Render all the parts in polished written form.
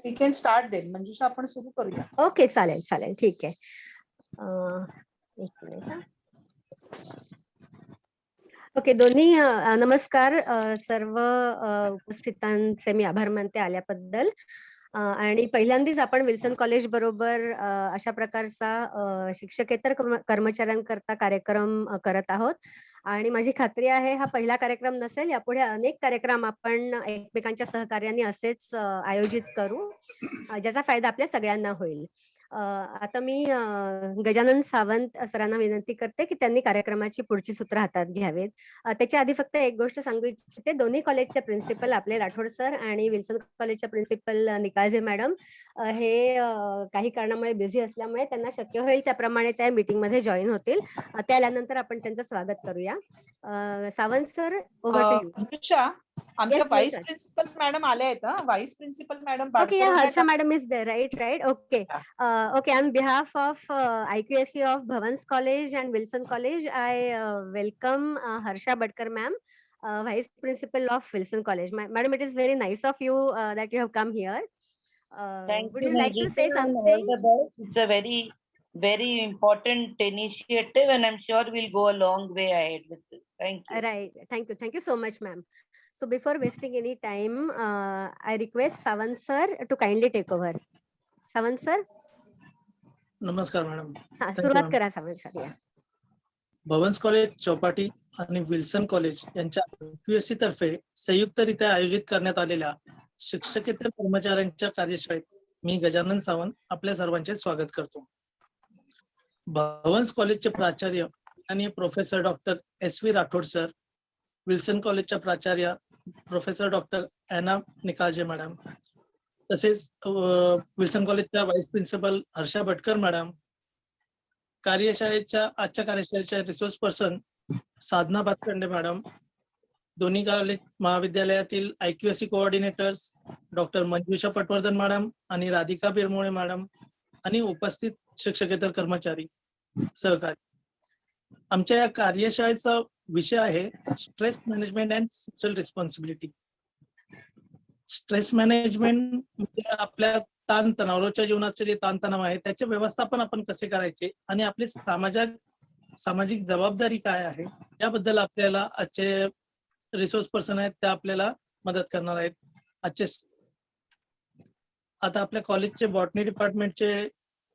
We can start then. Manjusha, आपण सुरू करूया. ओके, चालेल चालेल, ठीक आहे. एक मिनिट हा. ओके, दोन्ही नमस्कार. सर्व उपस्थितांचे मी आभार मानते आल्याबद्दल. आणि पहिल्यांदाच आपण विल्सन कॉलेज बरोबर अशा प्रकारचा शिक्षकेतर कर्मचाऱ्यांकरता कार्यक्रम करत आहोत. आणि माझी खात्री आहे हा पहिला कार्यक्रम नसेल, यापुढे अनेक कार्यक्रम आपण एकमेकांच्या सहकार्याने असेच आयोजित करू, ज्याचा फायदा आपल्या सगळ्यांना होईल. आता मी गजानन सावंत सरांना विनंती करते की त्यांनी कार्यक्रमाची पुढची सूत्र हातात घ्यावेत. त्याच्या आधी फक्त एक गोष्ट सांगू इच्छिते. दोन्ही कॉलेजचे प्रिन्सिपल आपले राठोड सर आणि विल्सन कॉलेजच्या प्रिन्सिपल निकाळजे मॅडम हे काही कारणामुळे बिझी असल्यामुळे त्यांना शक्य होईल त्याप्रमाणे त्या मीटिंगमध्ये जॉईन होतील. त्या आल्यानंतर आपण त्यांचं स्वागत करूया. Sawant sir, over to you. Manjusha, आमच्या Yes, vice sir. Principal madam आल्या आहेत. Vice principal madam Okay, yeah, Harsha madam is there, right? Okay. Okay, on behalf of IQAC of Bhavans College and Wilson College, I welcome Harsha Badkar ma'am, Vice Principal of Wilson College. Madam, it is very nice of you that you have come here. Would you like to say something? It's a very important initiative, and I'm sure we'll go a long way ahead with this. Thank you. Right. Thank you so much, ma'am. So before wasting any time, I request Savant sir to kindly take over. Savant sir. नमस्कार madam. सुरुवात करा Sawant sir. या. Bhavan's college Chowpatty आणि Wilson college यांच्या IQAC तर्फे संयुक्तरित्या आयोजित करण्यात आलेल्या शिक्षकेतर कर्मचाऱ्यांच्या कार्यशाळेत मी गजानन सावंत आपल्या सर्वांचे स्वागत करतो. भवन्स कॉलेजचे प्राचार्य आणि professor doctor SV Rathod sir, Wilson कॉलेजच्या प्राचार्य professor doctor Anna Nikalje madam, तसेच विल्सन कॉलेजच्या vice principal Harsha Bhatkar madam, आजच्या कार्यशाळेच्या resource person Sadhana Bhatkhande madam, दोन्ही कॉलेज महाविद्यालयातील IQAC coordinators doctor Manjusha Patwardhan madam आणि राधिका बिरमोळे मॅडम आणि उपस्थित शिक्षकेतर कर्मचारी सहकारी. आमच्या या कार्यशाळेचा विषय आहे stress management and social responsibility. Stress management म्हणजे आपल्या ताणतणाव, रोजच्या जीवनाचे जे ताणतणाव आहे त्याचे व्यवस्थापन आपण कसे करायचे आणि आपली सामाजिक जबाबदारी काय आहे याबद्दल आपल्याला आजचे रिसोर्स पर्सन आहेत त्या आपल्याला मदत करणार आहेत. आता आपल्या कॉलेजचे बॉटनी डिपार्टमेंटचे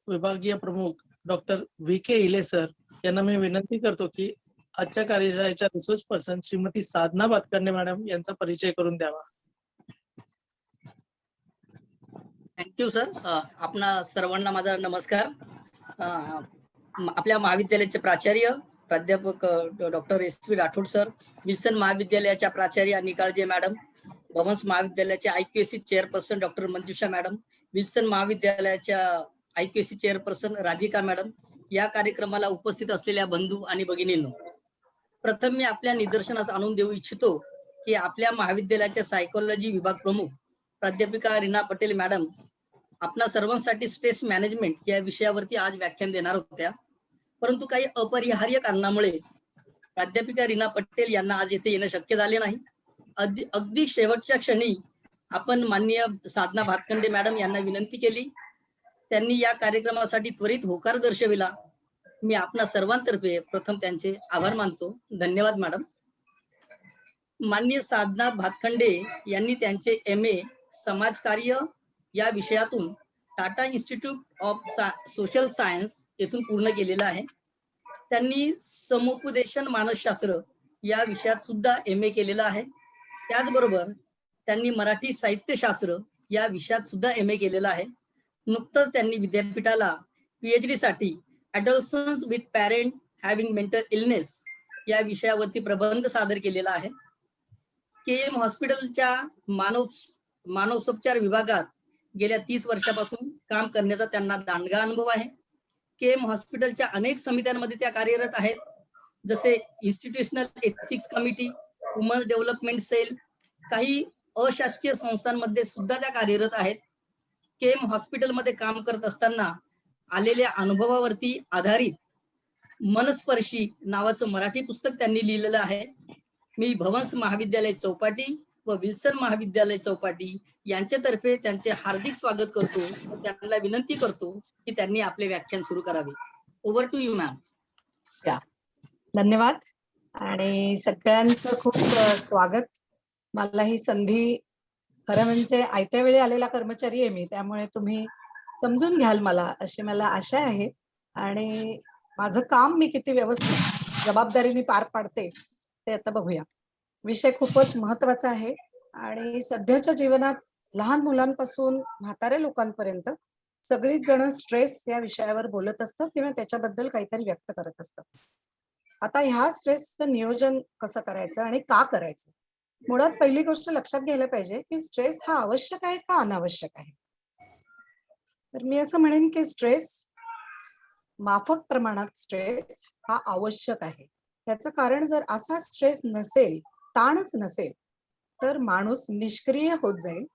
विभागीय प्रमुख डॉक्टर VK इले सर यांना मी विनंती करतो की आजच्या कार्यशाळेच्या resource person Shrimati Sadhana Bhatkhande madam यांचा परिचय करून द्यावा. Thank you sir. आपणा सर्वांना माझा नमस्कार. आपल्या महाविद्यालयाचे प्राचार्य प्राध्यापक doctor SV Rathod sir, Wilson महाविद्यालयाच्या प्राचार्य निकाळजे मॅडम, भवन्स महाविद्यालयाच्या IQAC chairperson doctor Manjusha madam, Wilson महाविद्यालयाच्या IQAC चेअरपर्सन राधिका मॅडम, या कार्यक्रमाला उपस्थित असलेल्या बंधू आणि भगिनींनो, प्रथम मी आपल्या निदर्शनास आणून देऊ इच्छितो की आपल्या महाविद्यालयाच्या सायकोलॉजी विभाग प्रमुख प्राध्यापिका रीना पटेल मॅडम आपणा सर्वांसाठी स्ट्रेस मॅनेजमेंट या विषयावरती आज व्याख्यान देणार होत्या, परंतु काही अपरिहार्य कारणामुळे प्राध्यापिका रीना पटेल यांना आज येथे येणं शक्य झाले नाही. अगदी शेवटच्या क्षणी आपण माननीय साधना भातखंडे मॅडम यांना विनंती केली, त्यांनी या कार्यक्रमासाठी त्वरित होकार दर्शविला. मी आपणा सर्वांतर्फे प्रथम त्यांचे आभार मानतो. धन्यवाद मॅडम. माननीय साधना भातखंडे यांनी त्यांचे MA समाजकार्य या विषयातून Tata institute of social science येथून पूर्ण केलेलं आहे. त्यांनी समुपदेशन मानसशास्त्र या विषयात सुद्धा MA केलेला आहे. त्याचबरोबर त्यांनी मराठी साहित्यशास्त्र या विषयात सुद्धा MA केलेला आहे. नुकतंच त्यांनी विद्यापीठाला PhD साठी adolescence with parent having mental illness या विषयावरती प्रबंध सादर केलेला आहे. KM हॉस्पिटलच्या मानसोपचार विभागात गेल्या 30 वर्षापासून काम करण्याचा त्यांना दांडगा अनुभव आहे. KM हॉस्पिटलच्या अनेक समित्यांमध्ये त्या कार्यरत आहेत, जसे institutional ethics committee, women's development cell, काही अशासकीय संस्थांमध्ये सुद्धा त्या कार्यरत आहेत. KM हॉस्पिटलमध्ये काम करत असताना आलेल्या अनुभवावरती आधारित मनस्पर्शी नावाचं मराठी पुस्तक त्यांनी लिहिलेलं आहे. मी भवन्स महाविद्यालय चौपाटी व विल्सन महाविद्यालय चौपाटी यांच्यातर्फे त्यांचे हार्दिक स्वागत करतो व त्यांना विनंती करतो की त्यांनी आपले व्याख्यान सुरू करावे. Over to you ma'am. धन्यवाद आणि सगळ्यांचं खूप स्वागत. मला ही संधी, खरं म्हणजे आयत्या वेळी आलेला कर्मचारी आहे मी, त्यामुळे तुम्ही समजून घ्याल मला अशी मला आशा आहे. आणि माझं काम मी किती व्यवस्थित जबाबदारीने पार पाडते ते आता बघूया. विषय खूपच महत्वाचा आहे आणि सध्याच्या जीवनात लहान मुलांपासून म्हाताऱ्या लोकांपर्यंत सगळीच जण स्ट्रेस या विषयावर बोलत असतात किंवा त्याच्याबद्दल काहीतरी व्यक्त करत असतात. आता ह्या स्ट्रेसचं नियोजन कसं करायचं आणि का करायचं? मुळात पहिली गोष्ट लक्षात घ्यायला पाहिजे की स्ट्रेस हा आवश्यक आहे का अनावश्यक आहे. तर मी असं म्हणेन की स्ट्रेस, माफक प्रमाणात स्ट्रेस हा आवश्यक आहे. त्याचं कारण जर असा स्ट्रेस नसेल, ताणच नसेल, तर माणूस निष्क्रिय होत जाईल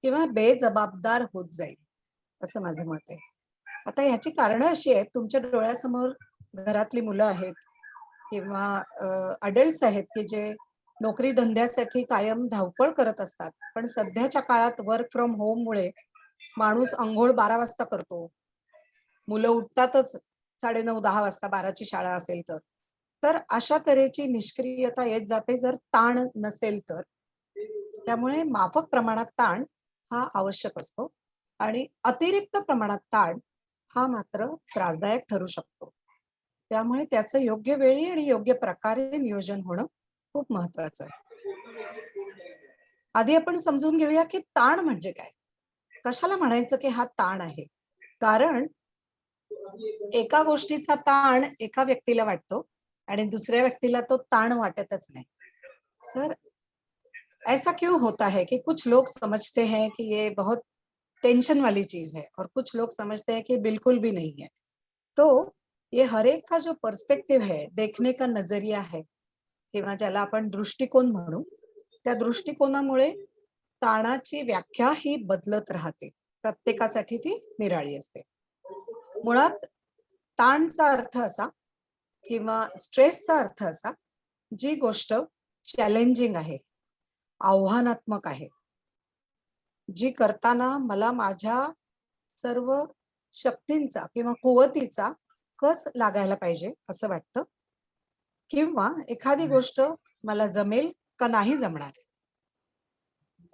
किंवा बेजबाबदार होत जाईल, असं माझं मत आहे. आता ह्याची कारणं अशी आहेत, तुमच्या डोळ्यासमोर घरातली मुलं आहेत किंवा अडल्ट्स आहेत की जे नोकरी धंद्यासाठी कायम धावपळ करत असतात. पण सध्याच्या काळात वर्क फ्रॉम होम मुळे माणूस अंघोळ 12 वाजता करतो, मुलं उठतातच 9:30-10 वाजता, 12ची शाळा असेल तर. तर अशा तऱ्हेची निष्क्रियता येत जाते जर ताण नसेल तर. त्यामुळे माफक प्रमाणात ताण हा आवश्यक असतो आणि अतिरिक्त प्रमाणात ताण हा मात्र त्रासदायक ठरू शकतो. त्यामुळे त्याचं योग्य वेळी आणि योग्य प्रकारे नियोजन होणं खूप महत्वाचं असतं. आधी आपण समजून घेऊया की ताण म्हणजे काय. कशाला म्हणायचं की हा ताण आहे? कारण एका गोष्टीचा ताण एका व्यक्तीला वाटतो आणि दुसऱ्या व्यक्तीला तो ताण वाटतच नाही. तर ऐसा क्यों होता है कि कुछ लोग समझते हैं कि ये बहुत टेंशन वाली चीज है और कुछ लोग समझते हैं कि बिल्कुल भी नहीं है. तो ये हर एक का जो पर्सपेक्टिव है, देखने का नजरिया है किंवा ज्याला आपण दृष्टिकोन म्हणू, त्या दृष्टिकोनामुळे ताणाची व्याख्या ही बदलत राहते. प्रत्येकासाठी ती निराळी असते. मुळात ताणचा अर्थ असा किंवा स्ट्रेसचा अर्थ असा, जी गोष्ट चॅलेंजिंग आहे, आव्हानात्मक आहे, जी करताना मला माझ्या सर्व शक्तींचा किंवा कुवतीचा कस लागायला पाहिजे असं वाटतं, किंवा एखादी गोष्ट मला जमेल का नाही जमणार,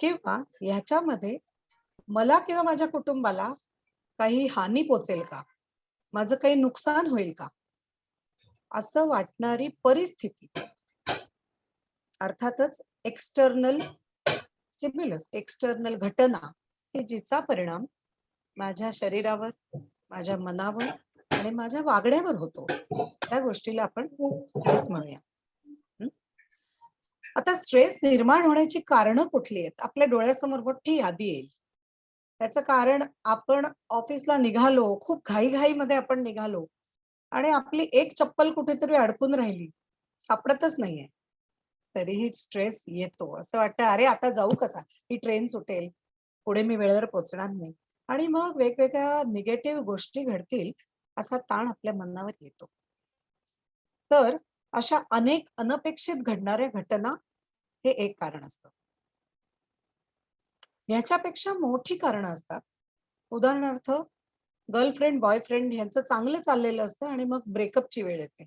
किंवा ह्याच्यामध्ये मला किंवा माझ्या कुटुंबाला काही हानी पोचेल का, माझं काही नुकसान होईल का, असं वाटणारी परिस्थिती. अर्थातच एक्सटर्नल स्टिम्युलस, एक्सटर्नल घटना की जिचा परिणाम माझ्या शरीरावर, माझ्या मनावर आणि माझ्या वागण्यावर होतो, त्या गोष्टीला आपण स्ट्रेस म्हणूया. आता स्ट्रेस निर्माण होण्याची कारणं कुठली आहेत? आपल्या डोळ्यासमोर मोठी यादी येईल. त्याचं कारण, आपण ऑफिसला निघालो, खूप घाईघाईमध्ये आपण निघालो आणि आपली एक चप्पल कुठेतरी अडकून राहिली, सापडतच नाहीये, तरीही स्ट्रेस येतो. असं वाटतं अरे आता जाऊ कसा, ही ट्रेन सुटेल, पुढे मी वेळेवर पोहोचणार नाही, आणि मग वेगवेगळ्या निगेटिव्ह गोष्टी घडतील असा ताण आपल्या मनावर येतो. तर अशा अनेक अनपेक्षित घडणाऱ्या घटना हे एक कारण असतं. ह्याच्यापेक्षा मोठी कारणं असतात. उदाहरणार्थ, गर्लफ्रेंड बॉयफ्रेंड यांचं चांगलं चाललेलं असतं आणि मग ब्रेकअपची वेळ येते,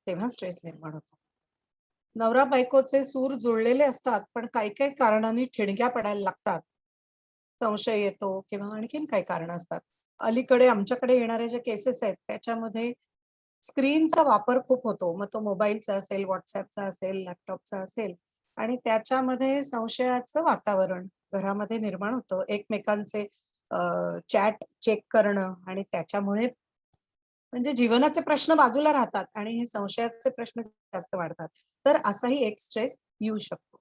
तेव्हा स्ट्रेस निर्माण होतो. नवरा बायकोचे सूर जुळलेले असतात, पण काही काही कारणांनी ठिणग्या पडायला लागतात, संशय येतो किंवा आणखीन काही कारण असतात. अलीकडे आमच्याकडे येणाऱ्या ज्या केसेस आहेत त्याच्यामध्ये स्क्रीनचा वापर खूप होतो. मग तो मोबाईलचा असेल, व्हॉट्सअपचा असेल, लॅपटॉपचा असेल, आणि त्याच्यामध्ये संशयाचं वातावरण घरामध्ये निर्माण होतं. एकमेकांचे चॅट चेक करणं, आणि त्याच्यामुळे म्हणजे जीवनाचे प्रश्न बाजूला राहतात आणि हे संशयाचे प्रश्न जास्त वाढतात. तर असाही एक स्ट्रेस येऊ शकतो.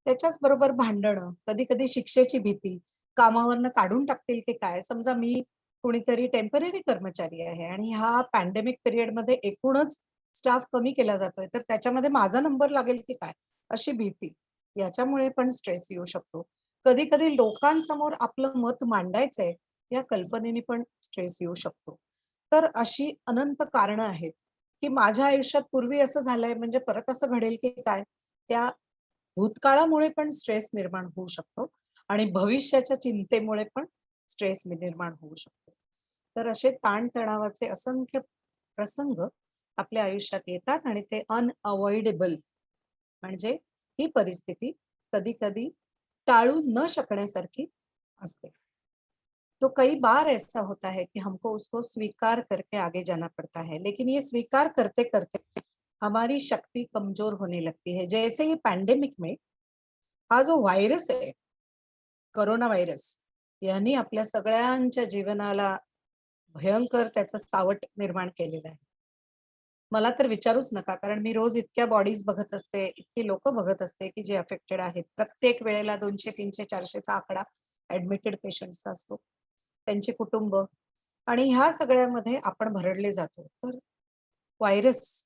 त्याच्याच बरोबर भांडणं, कधी कधी शिक्षेची भीती, कामावरनं काढून टाकतील की काय. समजा मी कोणीतरी टेम्पररी कर्मचारी आहे आणि ह्या पॅन्डेमिक पिरियडमध्ये एकूणच स्टाफ कमी केला जातोय, तर त्याच्यामध्ये माझा नंबर लागेल की काय, अशी भीती, याच्यामुळे पण स्ट्रेस येऊ शकतो. कधी कधी लोकांसमोर आपलं मत मांडायचंय या कल्पनेने पण स्ट्रेस येऊ शकतो. तर अशी अनंत कारणं आहेत की माझ्या आयुष्यात पूर्वी असं झालंय म्हणजे परत असं घडेल की काय, त्या भूतकाळामुळे पण स्ट्रेस निर्माण होऊ शकतो आणि भविष्याच्या चिंतेमुळे पण स्ट्रेस निर्माण होऊ शकतो. तर असे ताणतणावाचे असंख्य प्रसंग आपल्या आयुष्यात येतात आणि ते अनअवॉइडेबल म्हणजे ही परिस्थिती कधी कधी टाळू न शकण्यासारखी असते. तो कई बार ऐसा होता है कि हमको उसको स्वीकार करके आगे जाना पड़ता है, लेकिन ये स्वीकार करते करते हमारी शक्ति कमजोर होने लगती है. जैसे ये पैंडेमिक में हा जो व्हायरस आहे, कोरोना व्हायरस, यांनी आपल्या सगळ्यांच्या जीवनाला भयंकर त्याचं सावट निर्माण केलेलं आहे. मला तर विचारूच नका, कारण मी रोज इतक्या बॉडीज बघत असते, इतकी लोक बघत असते की जे अफेक्टेड आहेत. प्रत्येक वेळेला 200, 300, 400चा आकडा ऍडमिटेड पेशंट्सचा असतो, त्यांचे कुटुंब, आणि ह्या सगळ्यामध्ये आपण भरडले जातो. तर व्हायरस,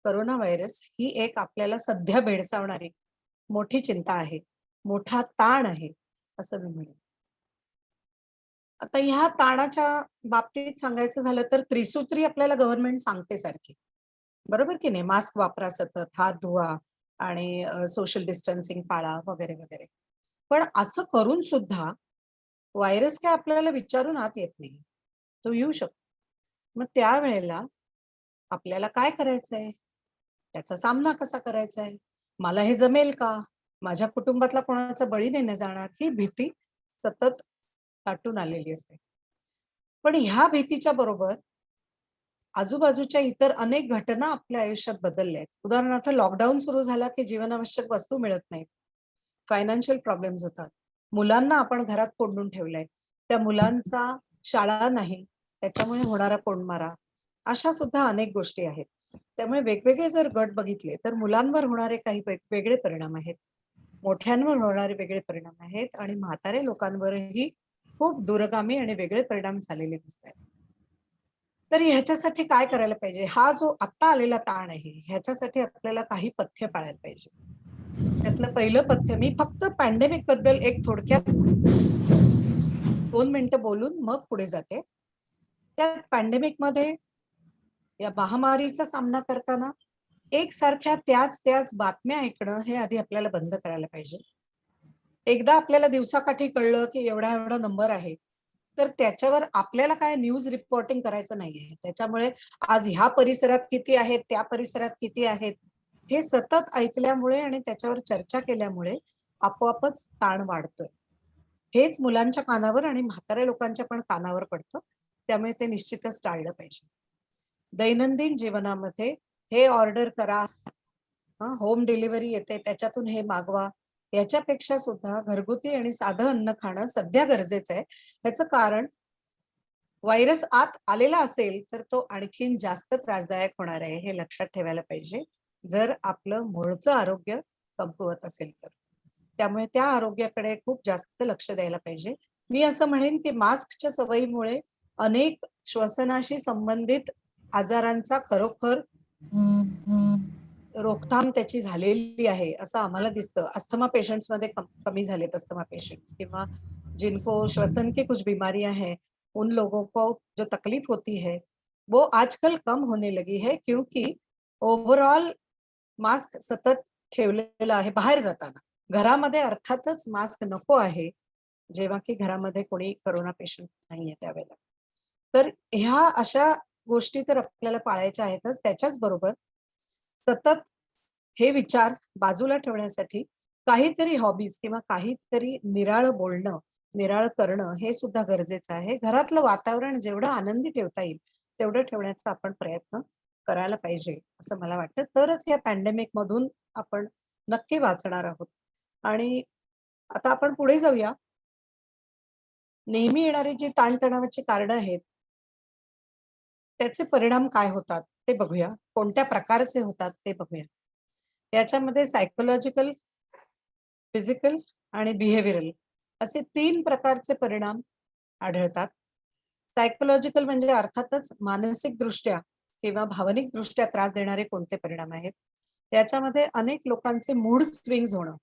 कोरोना व्हायरस ही एक आपल्याला सध्या भेडसावणारी मोठी चिंता आहे, मोठा ताण आहे असं मी म्हणेन. आता ह्या ताणाच्या बाबतीत सांगायचं झालं तर त्रिसूत्री आपल्याला गव्हर्नमेंट सांगते सारखी, बरोबर की नाही? मास्क वापरा, सतत हात धुवा आणि सोशल डिस्टन्सिंग पाळा वगैरे वगैरे. पण असं करून सुद्धा व्हायरस काय आपल्याला विचारून आत येत नाही, तो येऊ शकतो. मग त्यावेळेला आपल्याला काय करायचंय, त्याचा सामना कसा करायचा आहे, मला हे जमेल का, माझ्या कुटुंबातला कोणाचा बळी नाही ना जाणार, ही भीती सतत दाटून आलेली असते. पण ह्या भीतीच्या बरोबर आजूबाजूच्या इतर अनेक घटना आपल्या आयुष्यात बदलल्या आहेत. उदाहरणार्थ लॉकडाऊन सुरू झाला की जीवनावश्यक वस्तू मिळत नाहीत, फायनान्शियल प्रॉब्लेम्स होतात, मुलांना आपण घरात कोंडून ठेवलंय, त्या मुलांचा शाळा नाही, त्याच्यामुळे होणारा कोंडमारा, अशा सुद्धा अनेक गोष्टी आहेत. त्यामुळे वेगवेगळे जर गट बघितले तर मुलांवर होणारे काही वेगळे परिणाम आहेत, मोठ्यांवर होणारे वेगळे परिणाम आहेत, आणि म्हातारे लोकांवरही खूप दूरगामी आणि वेगळे परिणाम झालेले दिसत आहेत. तर ह्याच्यासाठी काय करायला पाहिजे, हा जो आता आलेला ताण आहे ह्याच्यासाठी आपल्याला काही पथ्य पाळायला पाहिजे. त्यातलं पहिलं पथ्य, मी फक्त पॅन्डेमिक बद्दल एक थोडक्यात 2 मिनिटं बोलून मग पुढे जाते. त्या पॅन्डेमिक मध्ये या महामारीचा सामना करताना एकसारख्या त्याच बातम्या ऐकणं हे आधी आपल्याला बंद करायला पाहिजे. एकदा आपल्याला दिवसाकाठी कळलं की एवढा एवढा नंबर आहे, तर त्याच्यावर आपल्याला काय न्यूज रिपोर्टिंग करायचं नाहीये. त्याच्यामुळे आज ह्या परिसरात किती आहेत, त्या परिसरात किती आहेत, हे सतत ऐकल्यामुळे आणि त्याच्यावर चर्चा केल्यामुळे आपोआपच ताण वाढतोय. हेच मुलांच्या कानावर आणि म्हाताऱ्या लोकांच्या पण कानावर पडतं, त्यामुळे ते निश्चितच टाळलं पाहिजे. दैनंदिन जीवनामध्ये हे ऑर्डर करा, होम डिलिव्हरी येते त्याच्यातून हे मागवा, याच्यापेक्षा सुद्धा घरगुती आणि साधं अन्न खाणं सध्या गरजेचं आहे. याचं कारण व्हायरस आत आलेला असेल तर तो आणखीन जास्त त्रासदायक होणार आहे, हे लक्षात ठेवायला पाहिजे, जर आपलं मूळचं आरोग्य कमकुवत असेल तर. त्यामुळे त्या आरोग्याकडे खूप जास्त लक्ष द्यायला पाहिजे. मी असं म्हणेन की मास्कच्या सवयीमुळे अनेक श्वसनाशी संबंधित आजारांचा खरोखर रोकथाम त्याची झालेली आहे असं आम्हाला दिसतं. अस्थमा पेशंट्स मध्ये कमी झालेत अस्थमा पेशंट्स, किंवा जिनको श्वसन की कुछ बीमारियां हैं उन लोगों को जो तकलीफ होती है वो आजकल कम होने लगी है, क्योंकि ओव्हरऑल मास्क सतत ठेवलेला आहे बाहेर जाताना. घरामध्ये अर्थातच मास्क नको आहे, जेव्हा की घरामध्ये कोणी कोरोना पेशंट नाहीये त्यावेळेला. तर ह्या अशा गोष्टी तर आपल्याला पाळायच्या आहेतच. त्याच्याच बरोबर सतत हे विचार बाजूला ठेवण्यासाठी काहीतरी हॉबीज किंवा काहीतरी निराळं बोलणं, निराळं करणं हे सुद्धा गरजेचं आहे. घरातलं वातावरण जेवढं आनंदी ठेवता येईल तेवढं ठेवण्याचा आपण प्रयत्न करायला पाहिजे असं मला वाटतं. तरच या पॅन्डेमिक मधून आपण नक्की वाचणार आहोत. आणि आता आपण पुढे जाऊया. नेहमी येणारी जी ताणतणावाची कारणं आहेत त्याचे परिणाम काय होतात ते बघूया, कोणत्या प्रकारचे होतात ते बघूया. याच्यामध्ये सायकोलॉजिकल, फिजिकल आणि बिहेव्हिअरल असे 3 प्रकारचे परिणाम आढळतात. सायकोलॉजिकल म्हणजे अर्थातच मानसिक दृष्ट्या किंवा भावनिक दृष्ट्या त्रास देणारे कोणते परिणाम आहेत. याच्यामध्ये अनेक लोकांचे मूड स्विंग्स होणं,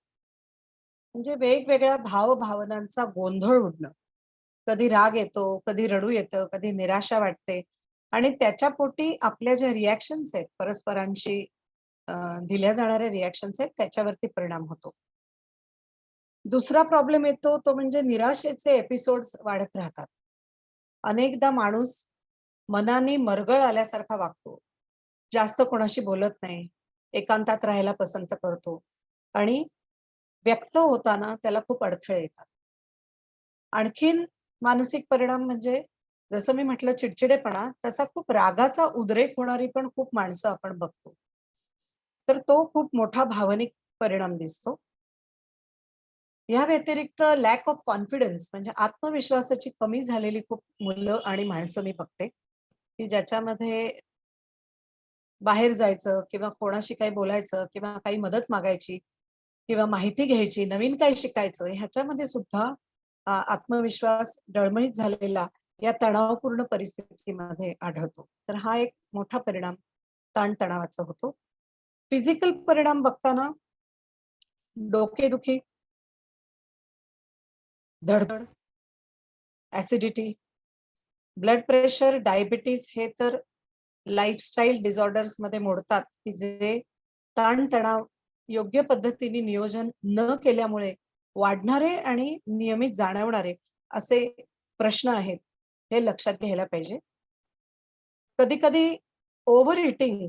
म्हणजे वेगवेगळ्या भावभावनांचा गोंधळ उडणं. कधी राग येतो, कधी रडू येतं, कधी निराशा वाटते, आणि त्याच्या पोटी आपल्या ज्या रिॲक्शन्स आहेत परस्परांशी दिल्या जाणाऱ्या रिॲक्शन्स आहेत त्याच्यावरती परिणाम होतो. दुसरा प्रॉब्लेम येतो तो म्हणजे निराशेचे एपिसोड्स वाढत राहतात. अनेकदा माणूस मनाने मरगळ आल्यासारखा वागतो. जास्त कोणाशी बोलत नाही. एकांतात राहायला पसंत करतो आणि व्यक्त होताना त्याला खूप अडथळे येतात. आणखीन मानसिक परिणाम म्हणजे जसं मी म्हटलं चिडचिडेपणा, तसा खूप रागाचा उद्रेक होणारी पण खूप माणसं आपण बघतो. तर तो खूप मोठा भावनिक परिणाम दिसतो. या व्यतिरिक्त लॅक ऑफ कॉन्फिडन्स म्हणजे आत्मविश्वासाची कमी झालेली खूप मुलं आणि माणसं मी बघते, की ज्याच्यामध्ये बाहेर जायचं किंवा कोणाशी काही बोलायचं किंवा काही मदत मागायची किंवा माहिती घ्यायची, नवीन काही शिकायचं ह्याच्यामध्ये सुद्धा आत्मविश्वास डळमळीत झालेला या तणावपूर्ण परिस्थितीमध्ये आढळतो. तर हा एक मोठा परिणाम ताणतणावाचा होतो. फिजिकल परिणाम बघताना डोकेदुखी, धडधड, ऍसिडिटी, ब्लड प्रेशर, डायबिटीस हे तर लाईफस्टाईल डिसऑर्डर्स मध्ये मोडतात, की जे ताणतणाव योग्य पद्धतीने नियोजन न केल्यामुळे वाढणारे आणि नियमित जाणवणारे असे प्रश्न आहेत, हे लक्षात घ्यायला पाहिजे. कधी कधी ओव्हर इटिंग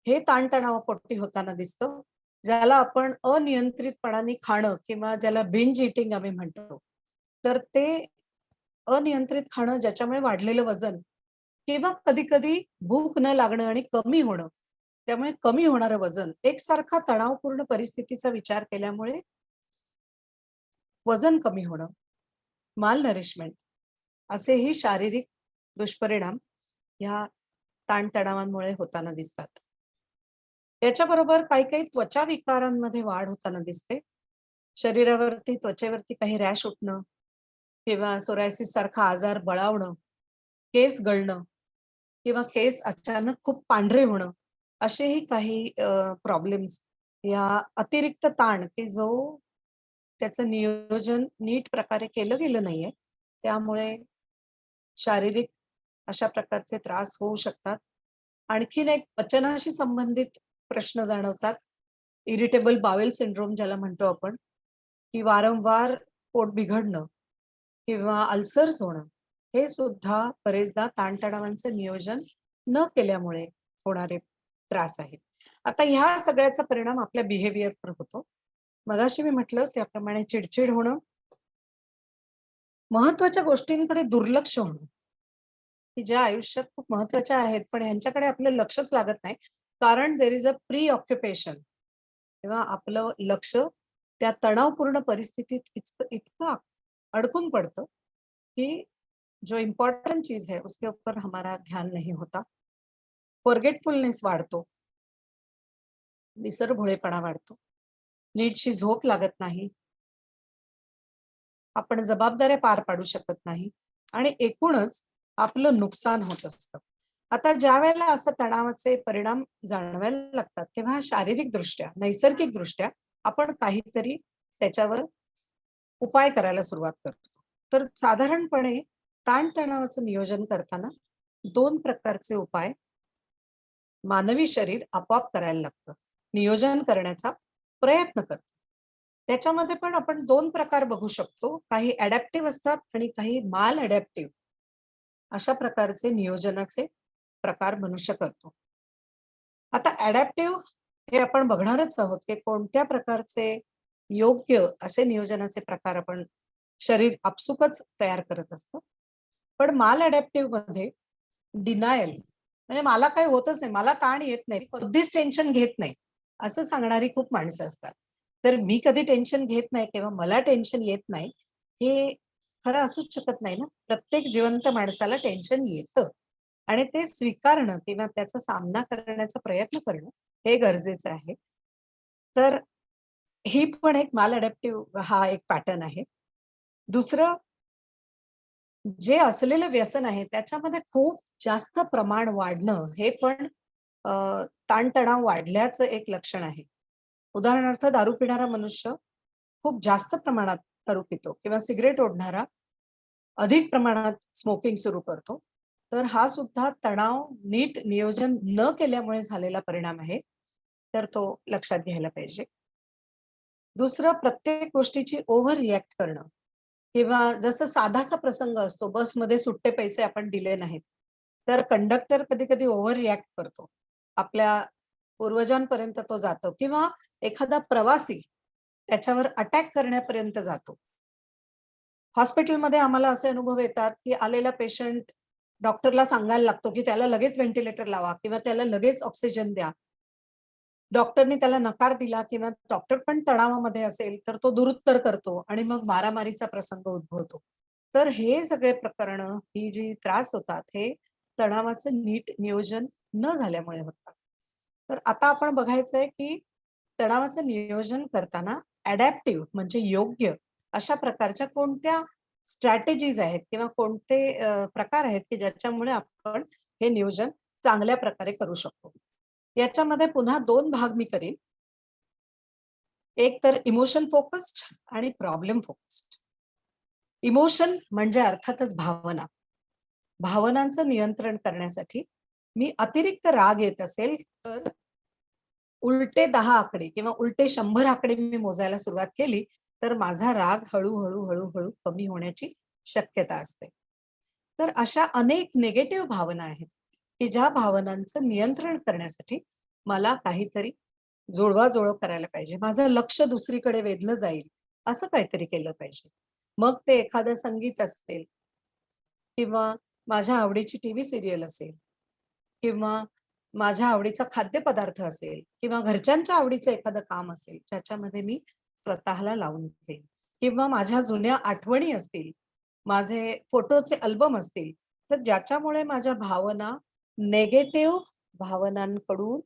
हे ताणतणावापोटी होताना दिसतं, ज्याला आपण अनियंत्रितपणाने खाणं किंवा ज्याला बिंज इटिंग आम्ही म्हणतो. तर ते अनियंत्रित खाणं ज्याच्यामुळे वाढलेलं वजन किंवा कधी-कधी भूक न लागणं आणि कमी होणं. त्यामुळे कमी होणारं वजन एकसारखा तणावपूर्ण परिस्थितीचा विचार केल्यामुळे वजन कमी होणं, माल नरिशमेंट असेही शारीरिक दुष्परिणाम ह्या ताणतणावांमुळे होताना दिसतात. याच्याबरोबर काही-काही त्वचा विकारांमध्ये वाढ होताना दिसते. शरीरावरती, त्वचेवरती काही रॅश उठणं किंवा सोरायसिस सारखा आजार बळावणं, केस गळणं किंवा केस अचानक खूप पांढरे होणं, असेही काही प्रॉब्लेम्स या अतिरिक्त ताण की जो त्याचं नियोजन नीट प्रकारे केलं गेलं नाहीये, त्यामुळे शारीरिक अशा प्रकारचे त्रास होऊ शकतात. आणखीन एक पचनाशी संबंधित प्रश्न जाणवतात. इरिटेबल बावेल सिंड्रोम ज्याला म्हणतो आपण, की वारंवार पोट बिघडणं किंवा अल्सर्स होणं, हे सुद्धा बरेचदा ताणतणावांचं नियोजन न केल्यामुळे होणारे त्रास आहेत. आता ह्या सगळ्याचा परिणाम आपल्या बिहेवियरवर होतो. मगाशी मी म्हटलं त्याप्रमाणे चिडचिड होणं, महत्वाच्या गोष्टींकडे दुर्लक्ष होणं, की ज्या आयुष्यात खूप महत्वाच्या आहेत, पण ह्यांच्याकडे आपलं लक्षच लागत नाही. कारण there is a preoccupation तेव्हा आपलं लक्ष त्या तणावपूर्ण परिस्थितीत इतकं इतकं अडकून पडतं, की जो इम्पोर्टेंट चीज है उसके ऊपर हमारा ध्यान नहीं होता. फॉरगेटफुलनेस वाढतो, विसरभोळेपणा वाढतो, नीटशी झोप लागत नाही, आपण जबाबदाऱ्या पार पाडू शकत नाही आणि एकूणच आपलं नुकसान होत असतं. आता ज्या वेळेला असं तणावाचे परिणाम जाणवायला लागतात, तेव्हा शारीरिक दृष्ट्या, नैसर्गिक दृष्ट्या आपण काहीतरी त्याच्यावर उपाय करायला सुरुवात करतो. तर साधारणपणे ताणतणावाचं नियोजन करताना 2 प्रकारचे उपाय मानवी शरीर आपोआप करायला लागतं. नियोजन करण्याचा प्रयत्न करतं. त्याच्यामध्ये पण आपण 2 प्रकार बघू शकतो. काही अडॅप्टिव्ह असतात आणि काही माल अडॅप्टिव्ह अशा प्रकारचे नियोजनाचे प्रकार मनुष्य करतो. आता अडॅप्टिव्ह हे आपण बघणारच आहोत, की कोणत्या प्रकारचे योग्य असे नियोजनाचे प्रकार आपण शरीर आपसुकच तयार करत असतं. पण माल अडॅप्टिव्ह मध्ये डिनायल म्हणजे मला काही होतच नाही, मला ताण येत नाही, कधीच टेन्शन घेत नाही, असं सांगणारी खूप माणसं असतात. तर मी कधी टेन्शन घेत नाही किंवा मला टेन्शन येत नाही, हे खरं असूच शकत नाही ना. प्रत्येक जिवंत माणसाला टेन्शन येतं आणि ते स्वीकारणं किंवा त्याचा सामना करण्याचा प्रयत्न करणं हे गरजेचं आहे. तर ही पण एक माल अडॅप्टिव्ह हा एक पॅटर्न आहे. दुसरं जे असलेलं व्यसन आहे त्याच्यामध्ये खूप जास्त प्रमाण वाढणं हे पण अ, ताणतणाव वाढल्याचं एक लक्षण आहे. उदाहरणार्थ दारू पिणारा मनुष्य खूप जास्त प्रमाणात दारू पितो किंवा सिगारेट ओढणारा अधिक प्रमाणात स्मोकिंग सुरू करतो. तर हा सुद्धा तणाव नीट नियोजन न केल्यामुळे झालेला परिणाम आहे. तर तो लक्षात घ्यायला पाहिजे. दुसरं, प्रत्येक गोष्टीची ओव्हर रिॲक्ट करणं किंवा जसं साधासा प्रसंग असतो, बसमध्ये सुट्टे पैसे आपण दिले नाहीत, तर कंडक्टर कधी-कधी ओव्हर रिॲक्ट करतो. आपल्या पूर्वजांपर्यंत तो जातो किंवा एखादा प्रवासी त्याच्यावर अटॅक करण्यापर्यंत जातो. हॉस्पिटलमध्ये आम्हाला असे अनुभव येतात, की आलेला पेशंट डॉक्टरला सांगायला लागतो, की त्याला लगेच व्हेंटिलेटर लावा किंवा त्याला लगेच ऑक्सिजन द्या. डॉक्टरनी त्याला नकार दिला किंवा डॉक्टर पण तणावामध्ये असेल, तर तो दुरुत्तर करतो आणि मग मारामारीचा प्रसंग उद्भवतो. तर हे सगळे प्रकरणं, ही जी त्रास होतात, हे तणावाचं नीट नियोजन न झाल्यामुळे होतात. तर आता आपण बघायचंय, की तणावाचं नियोजन करताना अडॅप्टिव्ह म्हणजे योग्य अशा प्रकारच्या कोणत्या स्ट्रॅटेजीज आहेत किंवा कोणते प्रकार आहेत, की ज्याच्यामुळे आपण हे नियोजन चांगल्या प्रकारे करू शकतो. याच्यामध्ये पुन्हा 2 भाग मी करीन. एक तर इमोशन फोकस्ड आणि प्रॉब्लेम फोकस्ड. इमोशन म्हणजे अर्थातच भावना. भावनांचं नियंत्रण करण्यासाठी मी अतिरिक्त राग येत असेल, तर उलटे 10 आकडे किंवा उलटे 100 आकडे मी मोजायला सुरुवात केली, तर माझा राग हळू-हळू कमी होण्याची शक्यता असते. तर अशा अनेक निगेटिव्ह भावना आहेत, की ज्या भावनांचं नियंत्रण करण्यासाठी मला काहीतरी जुळवाजुळव करायला पाहिजे. माझं लक्ष दुसरीकडे वेधलं जाईल, असं काहीतरी केलं पाहिजे. मग ते एखादं संगीत असेल किंवा माझ्या आवडीची टीव्ही सीरियल असेल किंवा माझ्या आवडीचा खाद्यपदार्थ असेल किंवा घरच्यांच्या आवडीचं एखादं काम असेल, ज्याच्यामध्ये मी स्वतःला लावून घेईन किंवा माझ्या जुन्या आठवणी असतील, माझे फोटोचे अल्बम असतील, तर ज्याच्यामुळे माझ्या भावना निगेटिव्ह भावनांकडून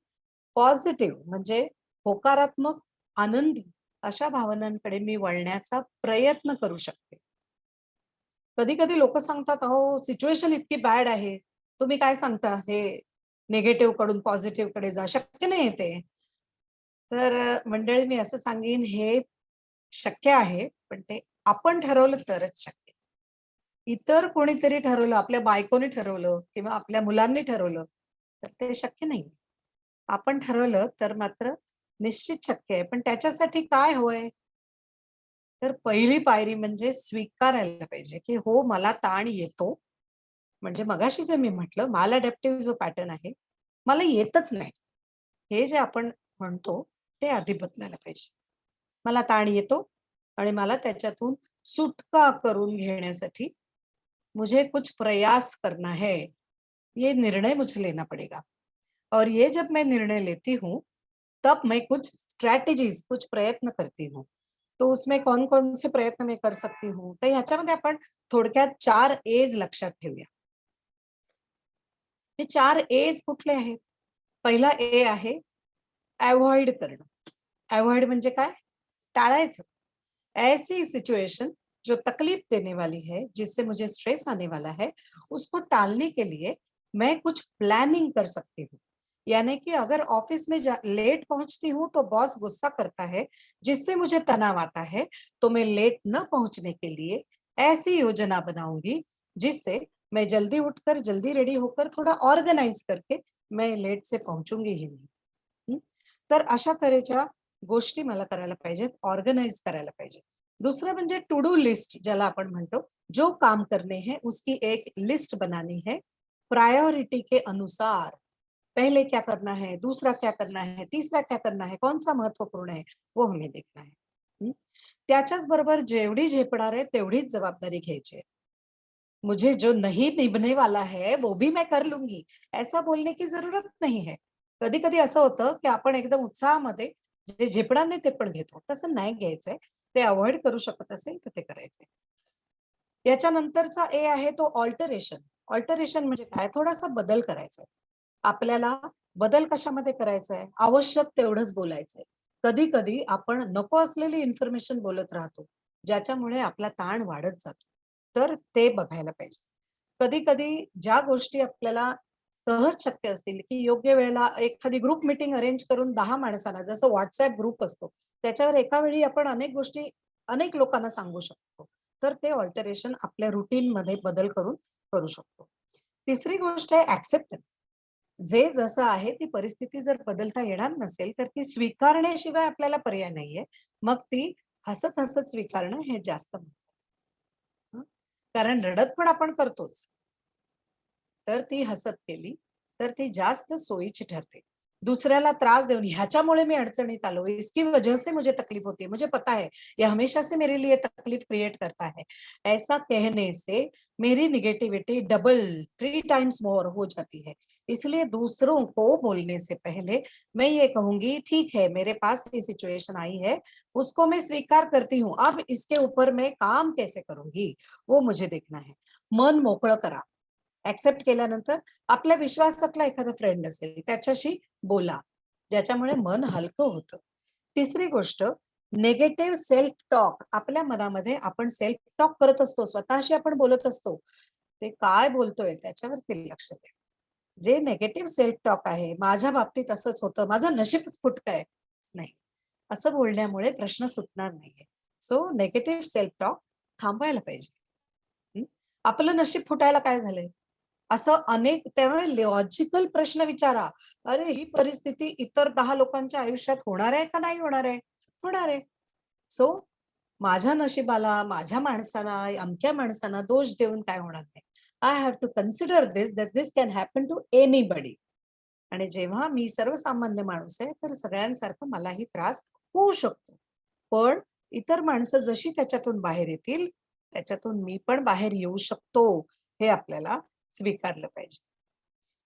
पॉझिटिव्ह म्हणजे होकारात्मक, आनंदी अशा भावनांकडे मी वळण्याचा प्रयत्न करू शकते. कधी-कधी लोकं सांगतात, "अहो, सिच्युएशन इतकी बॅड आहे. तुम्ही काय सांगता हे निगेटिव्ह कडून पॉझिटिव्ह कडे जा." शक्य नाहीये ते. तर मंडळी मी असं सांगेन हे शक्य आहे, पण ते आपण ठरवलं तरच शक्य. इतर कोणीतरी ठरवलं, आपल्या बायकोने ठरवलं किंवा आपल्या मुलांनी ठरवलं, तर ते शक्य नाही. आपण ठरवलं तर मात्र निश्चित शक्य आहे. पण त्याच्यासाठी काय हवंय? तर पहिली पायरी म्हणजे स्वीकारायला पाहिजे, की हो मला ताण येतो. म्हणजे मगाशी जे मी म्हटलं माल अडॅप्टिव्ह जो पॅटर्न आहे, मला येतच नाही. हे जे आपण म्हणतो ते आधी बदलायला पाहिजे. मला ताण येतो आणि मला त्याच्यातून सुटका करून घेण्यासाठी मुझे कुछ प्रयास करना है. ये निर्णय मुझे लेना पड़ेगा. और ये जब मैं निर्णय लेती हूँ, तब मैं कुछ स्ट्रैटेजीज कुछ प्रयत्न करती हूँ. तो उसमें कौन-कौन से प्रयत्न मैं कर सकती हूँ? तर ह्याच्यामध्ये आपण थोडक्यात 4 एज लक्षात ठेवूया. हे 4 एज कुठले आहेत? पहिला ए आहे अव्हॉइड करणं. अव्हॉइड म्हणजे काय? टाळायचं. ऐसी सिचुएशन जो तकलीफ देने वाली है, जिससे मुझे स्ट्रेस आने वाला है, उसको टालने के लिए मैं कुछ प्लानिंग कर सकती हूँ। यानी कि अगर ऑफिस में लेट पहुंचती हूँ तो बॉस गुस्सा करता है, जिससे मुझे तनाव आता है, तो मैं लेट न पहुंचने के लिए ऐसी योजना बनाऊंगी जिससे मैं जल्दी उठकर जल्दी रेडी होकर थोड़ा ऑर्गनाइज करके मैं लेट से पहुंचूंगी ही नहीं. हं? तर अशा तऱ्हेच्या गोष्टी मला करायला पाहिजेत, ऑर्गनाइज करायला पाहिजे. दूसरा म्हणजे टू डू लिस्ट ज्याला आपण म्हणतो, जो काम करने हैं उसकी एक लिस्ट बनानी है, प्रायोरिटी के अनुसार. पहले क्या करना है, दूसरा क्या करना है, तीसरा क्या करना है, कौन सा महत्वपूर्ण है, वो हमें देखना है. हं? त्याच्याच बरोबर जेवढी झेपणार आहे तेवढीच जबाबदारी घ्यायची आहे. मुझे जो नहीं निभने वाला है वो भी मैं कर लूंगी, ऐसा बोलने की जरूरत नहीं है. कधी-कधी असं होतं, की आपण एकदम उत्साहामध्ये जे झेपणार नाही ते पण घेतो. तसं नाही घ्यायचंय. ते अव्हॉइड करू शकत असेल तर ते करायचंय. याच्यानंतरचा ए आहे तो ऑल्टरेशन. ऑल्टरेशन म्हणजे काय? थोडासा बदल करायचा आहे. आपल्याला बदल कशामध्ये करायचा आहे? आवश्यक तेवढंच बोलायचंय. कधी-कधी आपण नको असलेली इन्फॉर्मेशन बोलत राहतो, ज्याच्यामुळे आपला ताण वाढत जातो. तर ते बघायला पाहिजे. कधी-कधी ज्या गोष्टी आपल्याला सहज शक्य असतील, की योग्य वेळेला एखादी ग्रुप मीटिंग अरेंज करून 10 माणसांना जसं WhatsApp ग्रुप असतो, त्याच्यावर एका वेळी आपण अनेक गोष्टी अनेक लोकांना सांगू शकतो. तर ते अल्टरेशन आपल्या रुटीनमध्ये बदल करून करू शकतो. तिसरी गोष्ट आहे एक्सेप्टन्स. जे जसं आहे ती परिस्थिती जर बदलता येणार नसेल तर ती स्वीकारण्याशिवाय आपल्याला पर्याय नाहीये. मग ती हसत हसत स्वीकारणं हे जास्त महत्त्वाचं. हं. कारण रडत पण आपण करतोच. तर ती हसत केली तर ती जास्त सोयीची ठरते. दुसऱ्याला त्रास देऊन ह्याच्यामुळे मी अडचणीत आलो, इसकी वजह से मुझे तकलीफ होती है, मुझे पता है ये हमेशा से मेरे लिए तकलीफ क्रिएट करता है, ऐसा कहने से मेरी निगेटिविटी डबल 3 टाइम्स मोर हो जाती है. इसलिए दूसरों को बोलने से पहले मैं ये कहूंगी ठीक है मेरे पास ये सिचुएशन आई है, उसको मैं स्वीकार करती हूँ, अब इसके ऊपर मैं काम कैसे करूंगी वो मुझे देखना है. मन मोकळं करा. ऍक्सेप्ट केल्यानंतर आपल्या विश्वासातला एखादा फ्रेंड असेल त्याच्याशी बोला, ज्याच्यामुळे मन हलकं होतं. तिसरी गोष्ट, नेगेटिव्ह सेल्फ टॉक. आपल्या मनामध्ये आपण सेल्फ टॉक करत असतो, स्वतःशी आपण बोलत असतो. ते काय बोलतोय त्याच्यावरती लक्ष द्या. जे नेगेटिव्ह सेल्फ टॉक आहे, माझ्या बाबतीत असंच होतं, माझं नशीबच फुटकं आहे, नाही, असं बोलण्यामुळे प्रश्न सुटणार नाहीये. सो नेगेटिव्ह सेल्फ टॉक थांबवायला पाहिजे. आपलं नशीब फुटायला काय झालंय, असं अनेक, त्यामुळे लॉजिकल प्रश्न विचारा. अरे ही परिस्थिती इतर 10 लोकांच्या आयुष्यात होणार आहे का नाही होणार आहे? होणार आहे. सो माझ्या नशिबाला, माझ्या माणसाला, अमक्या माणसांना दोष देऊन काय होणार नाही. I have to consider this that this can happen to anybody. आणि जेव्हा मी सर्वसामान्य माणूस आहे तर सगळ्यांसारखं मलाही त्रास होऊ शकतो. पण इतर माणसं जशी त्याच्यातून बाहेर येतील त्याच्यातून मी पण बाहेर येऊ शकतो, हे आपल्याला स्वीकारलं पाहिजे.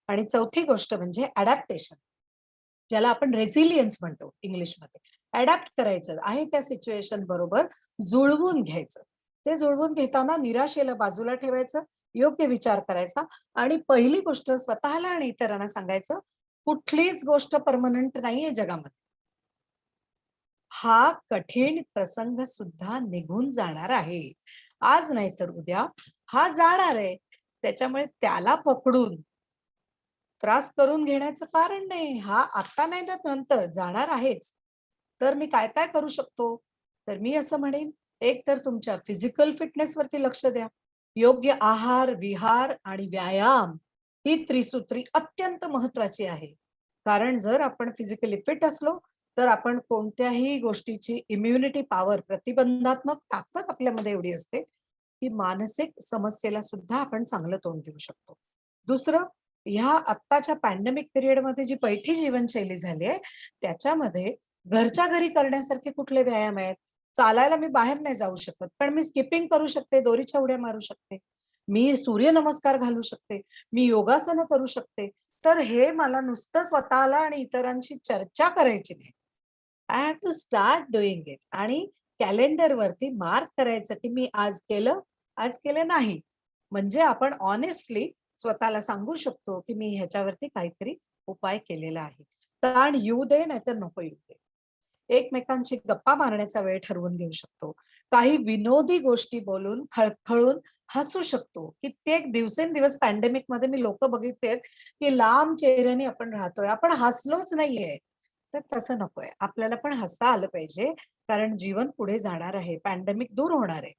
आणि चौथी गोष्ट म्हणजे अडॅप्टेशन, ज्याला आपण रेसिलियन्स म्हणतो इंग्लिशमध्ये. अडॅप्ट करायचं आहे त्या सिच्युएशन बरोबर, जुळवून घ्यायचं. ते जुळवून घेताना निराशेला बाजूला ठेवायचं, योग्य विचार करायचा. आणि पहिली गोष्ट स्वतःला आणि इतरांना सांगायचं, कुठलीच गोष्ट परमनंट नाहीये जगामध्ये. हा कठीण प्रसंग सुद्धा निघून जाणार आहे. आज नाही तर उद्या हा जाणार आहे. त्याच्यामुळे त्याला पकडून त्रास करून घेण्याचं कारण नाही. हा आता नाही तर नंतर जाणार आहेच. तर मी काय काय करू शकतो? तर मी असं म्हणेन, एक तर तुमच्या फिजिकल फिटनेसवरती लक्ष द्या. योग्य आहार, विहार आणि व्यायाम ही त्रिसूत्री अत्यंत महत्वाची आहे. कारण जर आपण फिजिकली फिट असलो तर आपण कोणत्याही गोष्टीची इम्युनिटी पॉवर, प्रतिबंधात्मक ताकद आपल्यामध्ये एवढी असते की मानसिक समस्येला सुद्धा आपण चांगलं तोंड देऊ शकतो. दुसरं, ह्या आत्ताच्या पॅन्डेमिक पिरियडमध्ये जी पैठी जीवनशैली झाली आहे त्याच्यामध्ये घरच्या घरी करण्यासारखे कुठले व्यायाम आहेत? चालायला मी बाहेर नाही जाऊ शकत, पण मी स्किपिंग करू शकते, दोरीच्या उड्या मारू शकते, मी सूर्यनमस्कार घालू शकते, मी योगासनं करू शकते. तर हे मला नुसतं स्वतःला आणि इतरांशी चर्चा करायची नाही. I have to start doing it. आणि कॅलेंडरवरती मार्क करायचं की मी आज केलं नाही. म्हणजे आपण ऑनेस्टली स्वतःला सांगू शकतो की मी ह्याच्यावरती काहीतरी उपाय केलेला आहे. ताण येऊ दे नाहीतर नको येऊ दे. एकमेकांशी गप्पा मारण्याचा वेळ ठरवून घेऊ शकतो. काही विनोदी गोष्टी बोलून खळखळून हसू शकतो. कित्येक दिवसेंदिवस पॅन्डेमिक मध्ये मी लोक बघितलेत की लांब चेहऱ्याने आपण राहतोय, आपण हसलोच नाहीये. तर तसं नकोय. आपल्याला पण हसता आलं पाहिजे, कारण जीवन पुढे जाणार आहे, पॅन्डेमिक दूर होणार आहे.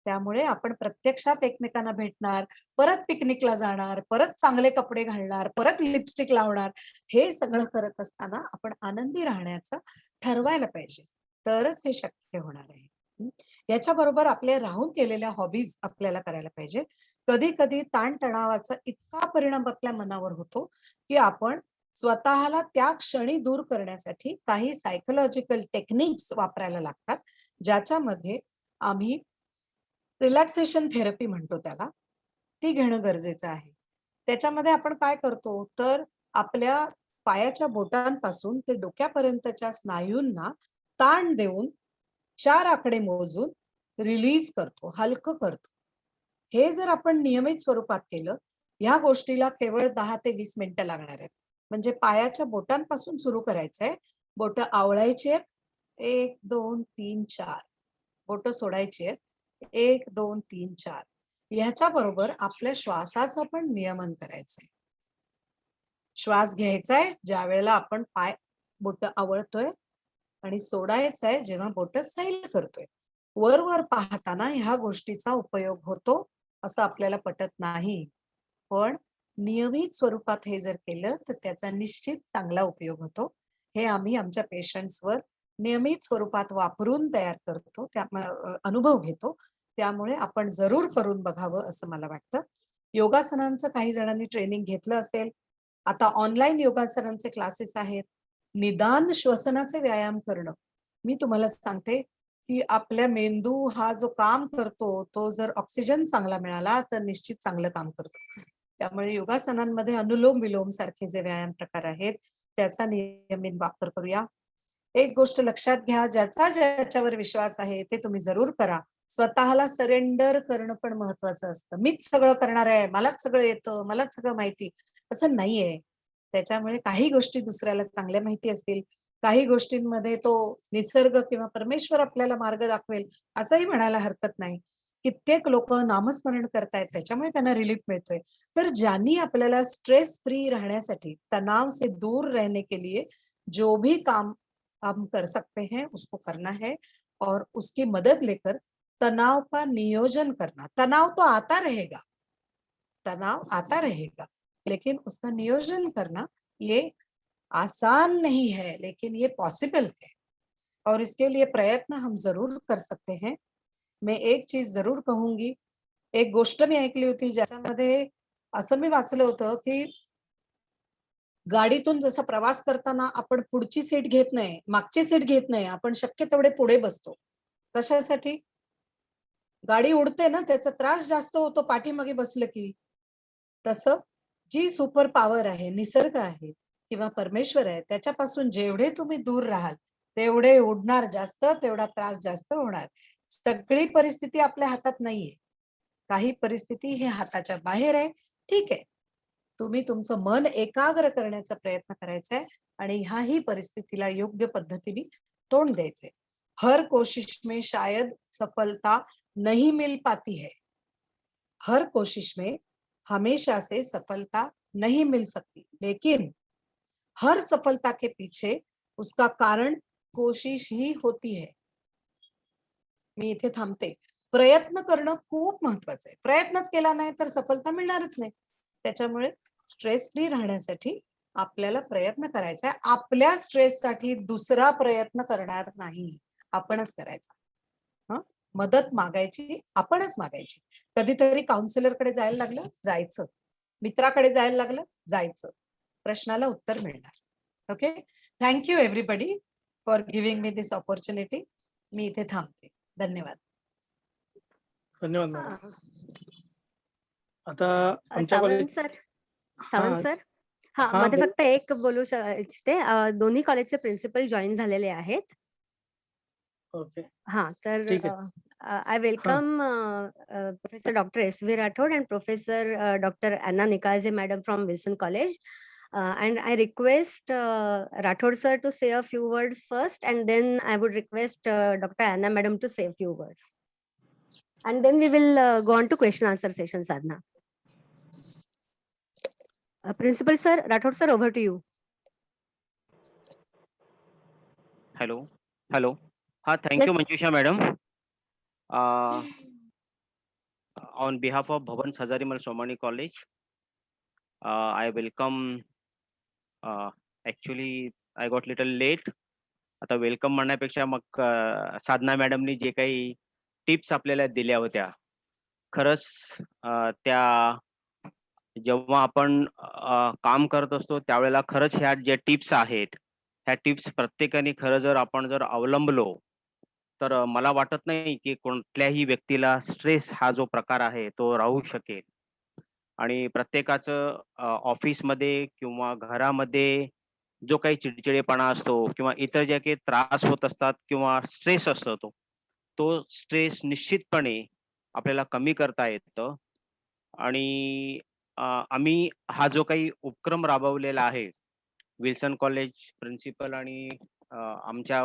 त्यामुळे आपण प्रत्यक्षात एकमेकांना भेटणार, परत पिकनिकला जाणार, परत चांगले कपडे घालणार, परत लिपस्टिक लावणार. हे सगळं करत असताना आपण आनंदी राहण्याचं ठरवायला पाहिजे, तरच हे शक्य होणार आहे. याच्याबरोबर आपल्या राहून केलेल्या हॉबीज आपल्याला करायला पाहिजे. कधी कधी ताणतणावाचा इतका परिणाम आपल्या मनावर होतो की आपण स्वतःला त्या क्षणी दूर करण्यासाठी काही सायकोलॉजिकल टेक्निक्स वापरायला लागतात, ज्याच्यामध्ये आम्ही रिलॅक्सेशन थेरपी म्हणतो त्याला, ती घेणं गरजेचं आहे. त्याच्यामध्ये आपण काय करतो तर आपल्या पायाच्या बोटांपासून ते डोक्यापर्यंतच्या स्नायूंना ताण देऊन 4 आकडे मोजून रिलीज करतो, हलकं करतो. हे जर आपण नियमित स्वरूपात केलं, या गोष्टीला केवळ 10 ते 20 मिनिटं लागणार आहेत. म्हणजे पायाच्या बोटांपासून सुरू करायचंय. बोटं आवळायची आहेत, 1 2 3 4. बोटं सोडायची आहेत, 1 2 3 4. ह्याच्या बरोबर आपल्या श्वासाचं पण नियमन करायचंय. श्वास घ्यायचाय ज्या वेळेला आपण बोटं आवळतोय, आणि सोडायचं आहे जेव्हा बोटं सैल करतोय. वर पाहताना ह्या गोष्टीचा उपयोग होतो असं आपल्याला पटत नाही, पण नियमित स्वरूपात हे जर केलं तर त्याचा निश्चित चांगला उपयोग होतो. हे आम्ही आमच्या पेशंट्सवर नियमित स्वरूपात वापरून तयार करतो, अनुभव घेतो. त्यामुळे आपण जरूर करून बघावं असं मला वाटतं. योगासनांचं काही जणांनी ट्रेनिंग घेतलं असेल. आता ऑनलाईन योगासनांचे क्लासेस आहेत. निदान श्वसनाचे व्यायाम करणं. मी तुम्हाला सांगते की आपल्या मेंदू हा जो काम करतो तो जर ऑक्सिजन चांगला मिळाला तर निश्चित चांगलं काम करतो. त्यामुळे योगासनांमध्ये अनुलोम विलोम सारखे जे व्यायाम प्रकार आहेत त्याचा नियमित वापर करूया. एक गोष्ट लक्षात घ्या, ज्याच्यावर विश्वास आहे ते तुम्ही जरूर करा. स्वतःला सरेंडर करणं पण महत्वाचं असतं. मीच सगळं करणार आहे, मलाच सगळं येतं, मलाच सगळं माहिती, असं नाहीये. त्याच्यामुळे काही गोष्टी दुसऱ्याला चांगल्या माहिती असतील, काही गोष्टींमध्ये तो निसर्ग किंवा परमेश्वर आपल्याला मार्ग दाखवेल असंही म्हणायला हरकत नाही. कित्येक लोक नामस्मरण करतायत त्याच्यामुळे त्यांना रिलीफ मिळतोय. तर ज्यांनी आपल्याला स्ट्रेस फ्री रहण्यासाठी, तनाव से दूर रहने के लिए जो भी काम हम कर सकते हैं उसको करना है और उसकी मदद लेकर तनाव का नियोजन करना. तनाव तो आता रहेगा, तनाव आता रहेगा, लेकिन उसका नियोजन करना ये आसान नहीं है, लेकिन ये पॉसिबल है और इसके लिए प्रयत्न हम जरूर कर सकते हैं. मैं एक चीज जरूर कहूंगी. एक गोष्ट मी ऐकली होती ज्याच्यामध्ये असं मी वाचलं होतं की गाडीतून जसा प्रवास करताना आपण पुढची सीट घेत नाही, मागची सीट घेत नाही, आपण शक्य तेवढे पुढे बसतो. कशासाठी? गाडी उडते ना, त्याचा त्रास जास्त होतो पाठीमागे बसलं की. तसं जी सुपर पॉवर आहे, निसर्ग आहे किंवा परमेश्वर आहे, त्याच्यापासून जेवढे तुम्ही दूर राहाल तेवढे उडणार जास्त, तेवढा त्रास जास्त होणार. सगळी परिस्थिती आपल्या हातात नाहीये. काही परिस्थिती हे हाताच्या बाहेर आहे. ठीक आहे, तुम्ही तुमचं मन एकाग्र करण्याचा प्रयत्न करायचा आहे आणि ह्याही परिस्थितीला योग्य पद्धतीने तोंड द्यायचे. हर कोशिश में शायद सफलता नहीं मिल पाती है. हर कोशिश में हमेशा से सफलता नहीं मिल सकती, लेकिन हर सफलता के पीछे उसका कारण कोशिश ही होती है. मी इथे थांबते. प्रयत्न करणं खूप महत्वाचं आहे. प्रयत्नच केला नाही तर सफलता मिळणारच नाही. त्याच्यामुळे स्ट्रेस फ्री राहण्यासाठी आपल्याला प्रयत्न करायचा आहे. आपल्या स्ट्रेससाठी दुसरा प्रयत्न करणार नाही, आपणच करायचा. हं? मदत मागायची, आपणच मागायची. कधीतरी काउन्सिलरकडे जायला लागलं, जायचं. मित्राकडे जायला लागलं, जायचं. प्रश्नाला उत्तर मिळणार. Okay. Thank you everybody for giving me this opportunity. मी इथे थांबते. धन्यवाद. धन्यवाद मॅडम. आता आमच्या कॉलेज सावंत सर, मध्ये फक्त एक बोलू इच्छिते. दोन्ही कॉलेजचे प्रिन्सिपल जॉईन झालेले आहेत. ओके. तर ठीक आहे. I welcome Professor Dr. S.V. Rathod and Professor Dr. Anna Nikalje Madam from Wilson College. And I request Rathod sir to say a few words first, and then I would request Dr. Anna Madam to say a few words. And then we will go on to question answer session, Sadhna. Principal sir, Rathod sir, over to you. Hello. Thank you, Yes. Manjusha Madam. On behalf of Bhavan Hazarimal Somani College, I welcome. Actually, I got little late. आता welcome म्हणण्यापेक्षा मग साधना मॅडमनी जे काही tips आपल्याला दिल्या होत्या, खरंच त्या जेव्हा आपण काम करत असतो त्यावेळेला खरंच ह्या ज्या टिप्स आहेत, ह्या टिप्स प्रत्येकाने खरं जर आपण जर अवलंबलो तर मला वाटत नाही की कोणत्याही व्यक्तीला स्ट्रेस हा जो प्रकार आहे तो राहू शकेल. आणि प्रत्येकाचं ऑफिसमध्ये किंवा घरामध्ये जो काही चिडचिडेपणा असतो किंवा इतर जे काही त्रास होत असतात किंवा स्ट्रेस असतो तो स्ट्रेस निश्चितपणे आपल्याला कमी करता येतं. आणि आम्ही हा जो काही उपक्रम राबवलेला आहे, विल्सन कॉलेज प्रिन्सिपल आणि आमच्या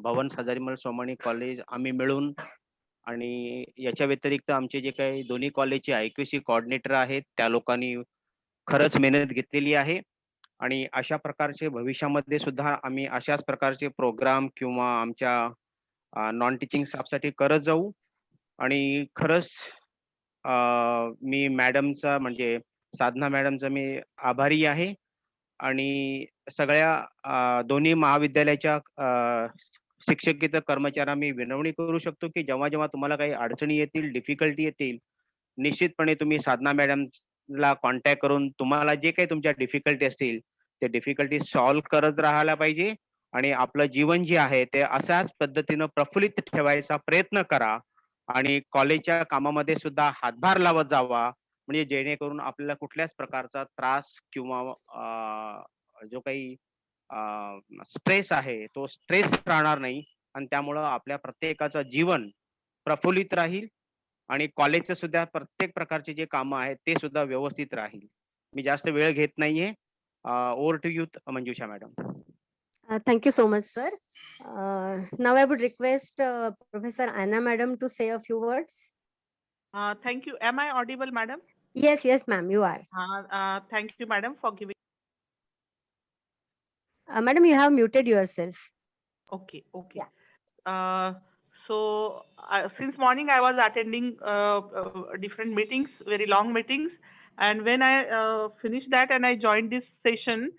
भवन हजारीमल सोमानी कॉलेज आम्ही मिळून, आणि याच्या व्यतिरिक्त आमचे जे काही दोन्ही कॉलेजचे IQAC कोऑर्डिनेटर आहेत त्या लोकांनी खरंच मेहनत घेतलेली आहे. आणि अशा प्रकारचे भविष्यामध्ये सुद्धा आम्ही अशाच प्रकारचे प्रोग्राम किंवा आमच्या नॉन टीचिंग स्टाफसाठी करत जाऊ. आणि खरंच मी मॅडमचा म्हणजे साधना मॅडमचा मी आभारी आहे आणि सगळ्या दोन्ही महाविद्यालयाच्या शिक्षकेतर कर्मचाऱ्यांना मी विनवणी करू शकतो की जेव्हा जेव्हा तुम्हाला काही अडचणी येतील, डिफिकल्टी येतील, निश्चितपणे तुम्ही साधना मॅडमला कॉन्टॅक्ट करून तुम्हाला जे काही तुमच्या डिफिकल्टी असतील, ते डिफिकल्टी सॉल्व्ह करत राहायला पाहिजे आणि आपलं जीवन जे आहे ते अशाच पद्धतीनं प्रफुल्लित ठेवायचा प्रयत्न करा आणि कॉलेजच्या कामामध्ये सुद्धा हातभार लावत जावा. म्हणजे जेणेकरून आपल्याला कुठल्याच प्रकारचा त्रास किंवा जो काही स्ट्रेस आहे, तो स्ट्रेस राहणार नाही आणि त्यामुळं आपल्या प्रत्येकाचं जीवन प्रफुल्लित राहील आणि कॉलेजचं सुद्धा प्रत्येक प्रकारचे जे कामं आहेत, ते सुद्धा व्यवस्थित राहील. मी जास्त वेळ घेत नाहीये. Over to you Manjusha madam. Thank you so much, sir. Now I would request Professor Anna Madam to say a few words. Thank you. Am I audible, madam? Yes, yes, ma'am, you are. Thank you, madam, for giving. Madam, you have muted yourself. Okay, okay. Yeah. So since morning I was attending different meetings, very long meetings, and when I finished that and I joined this session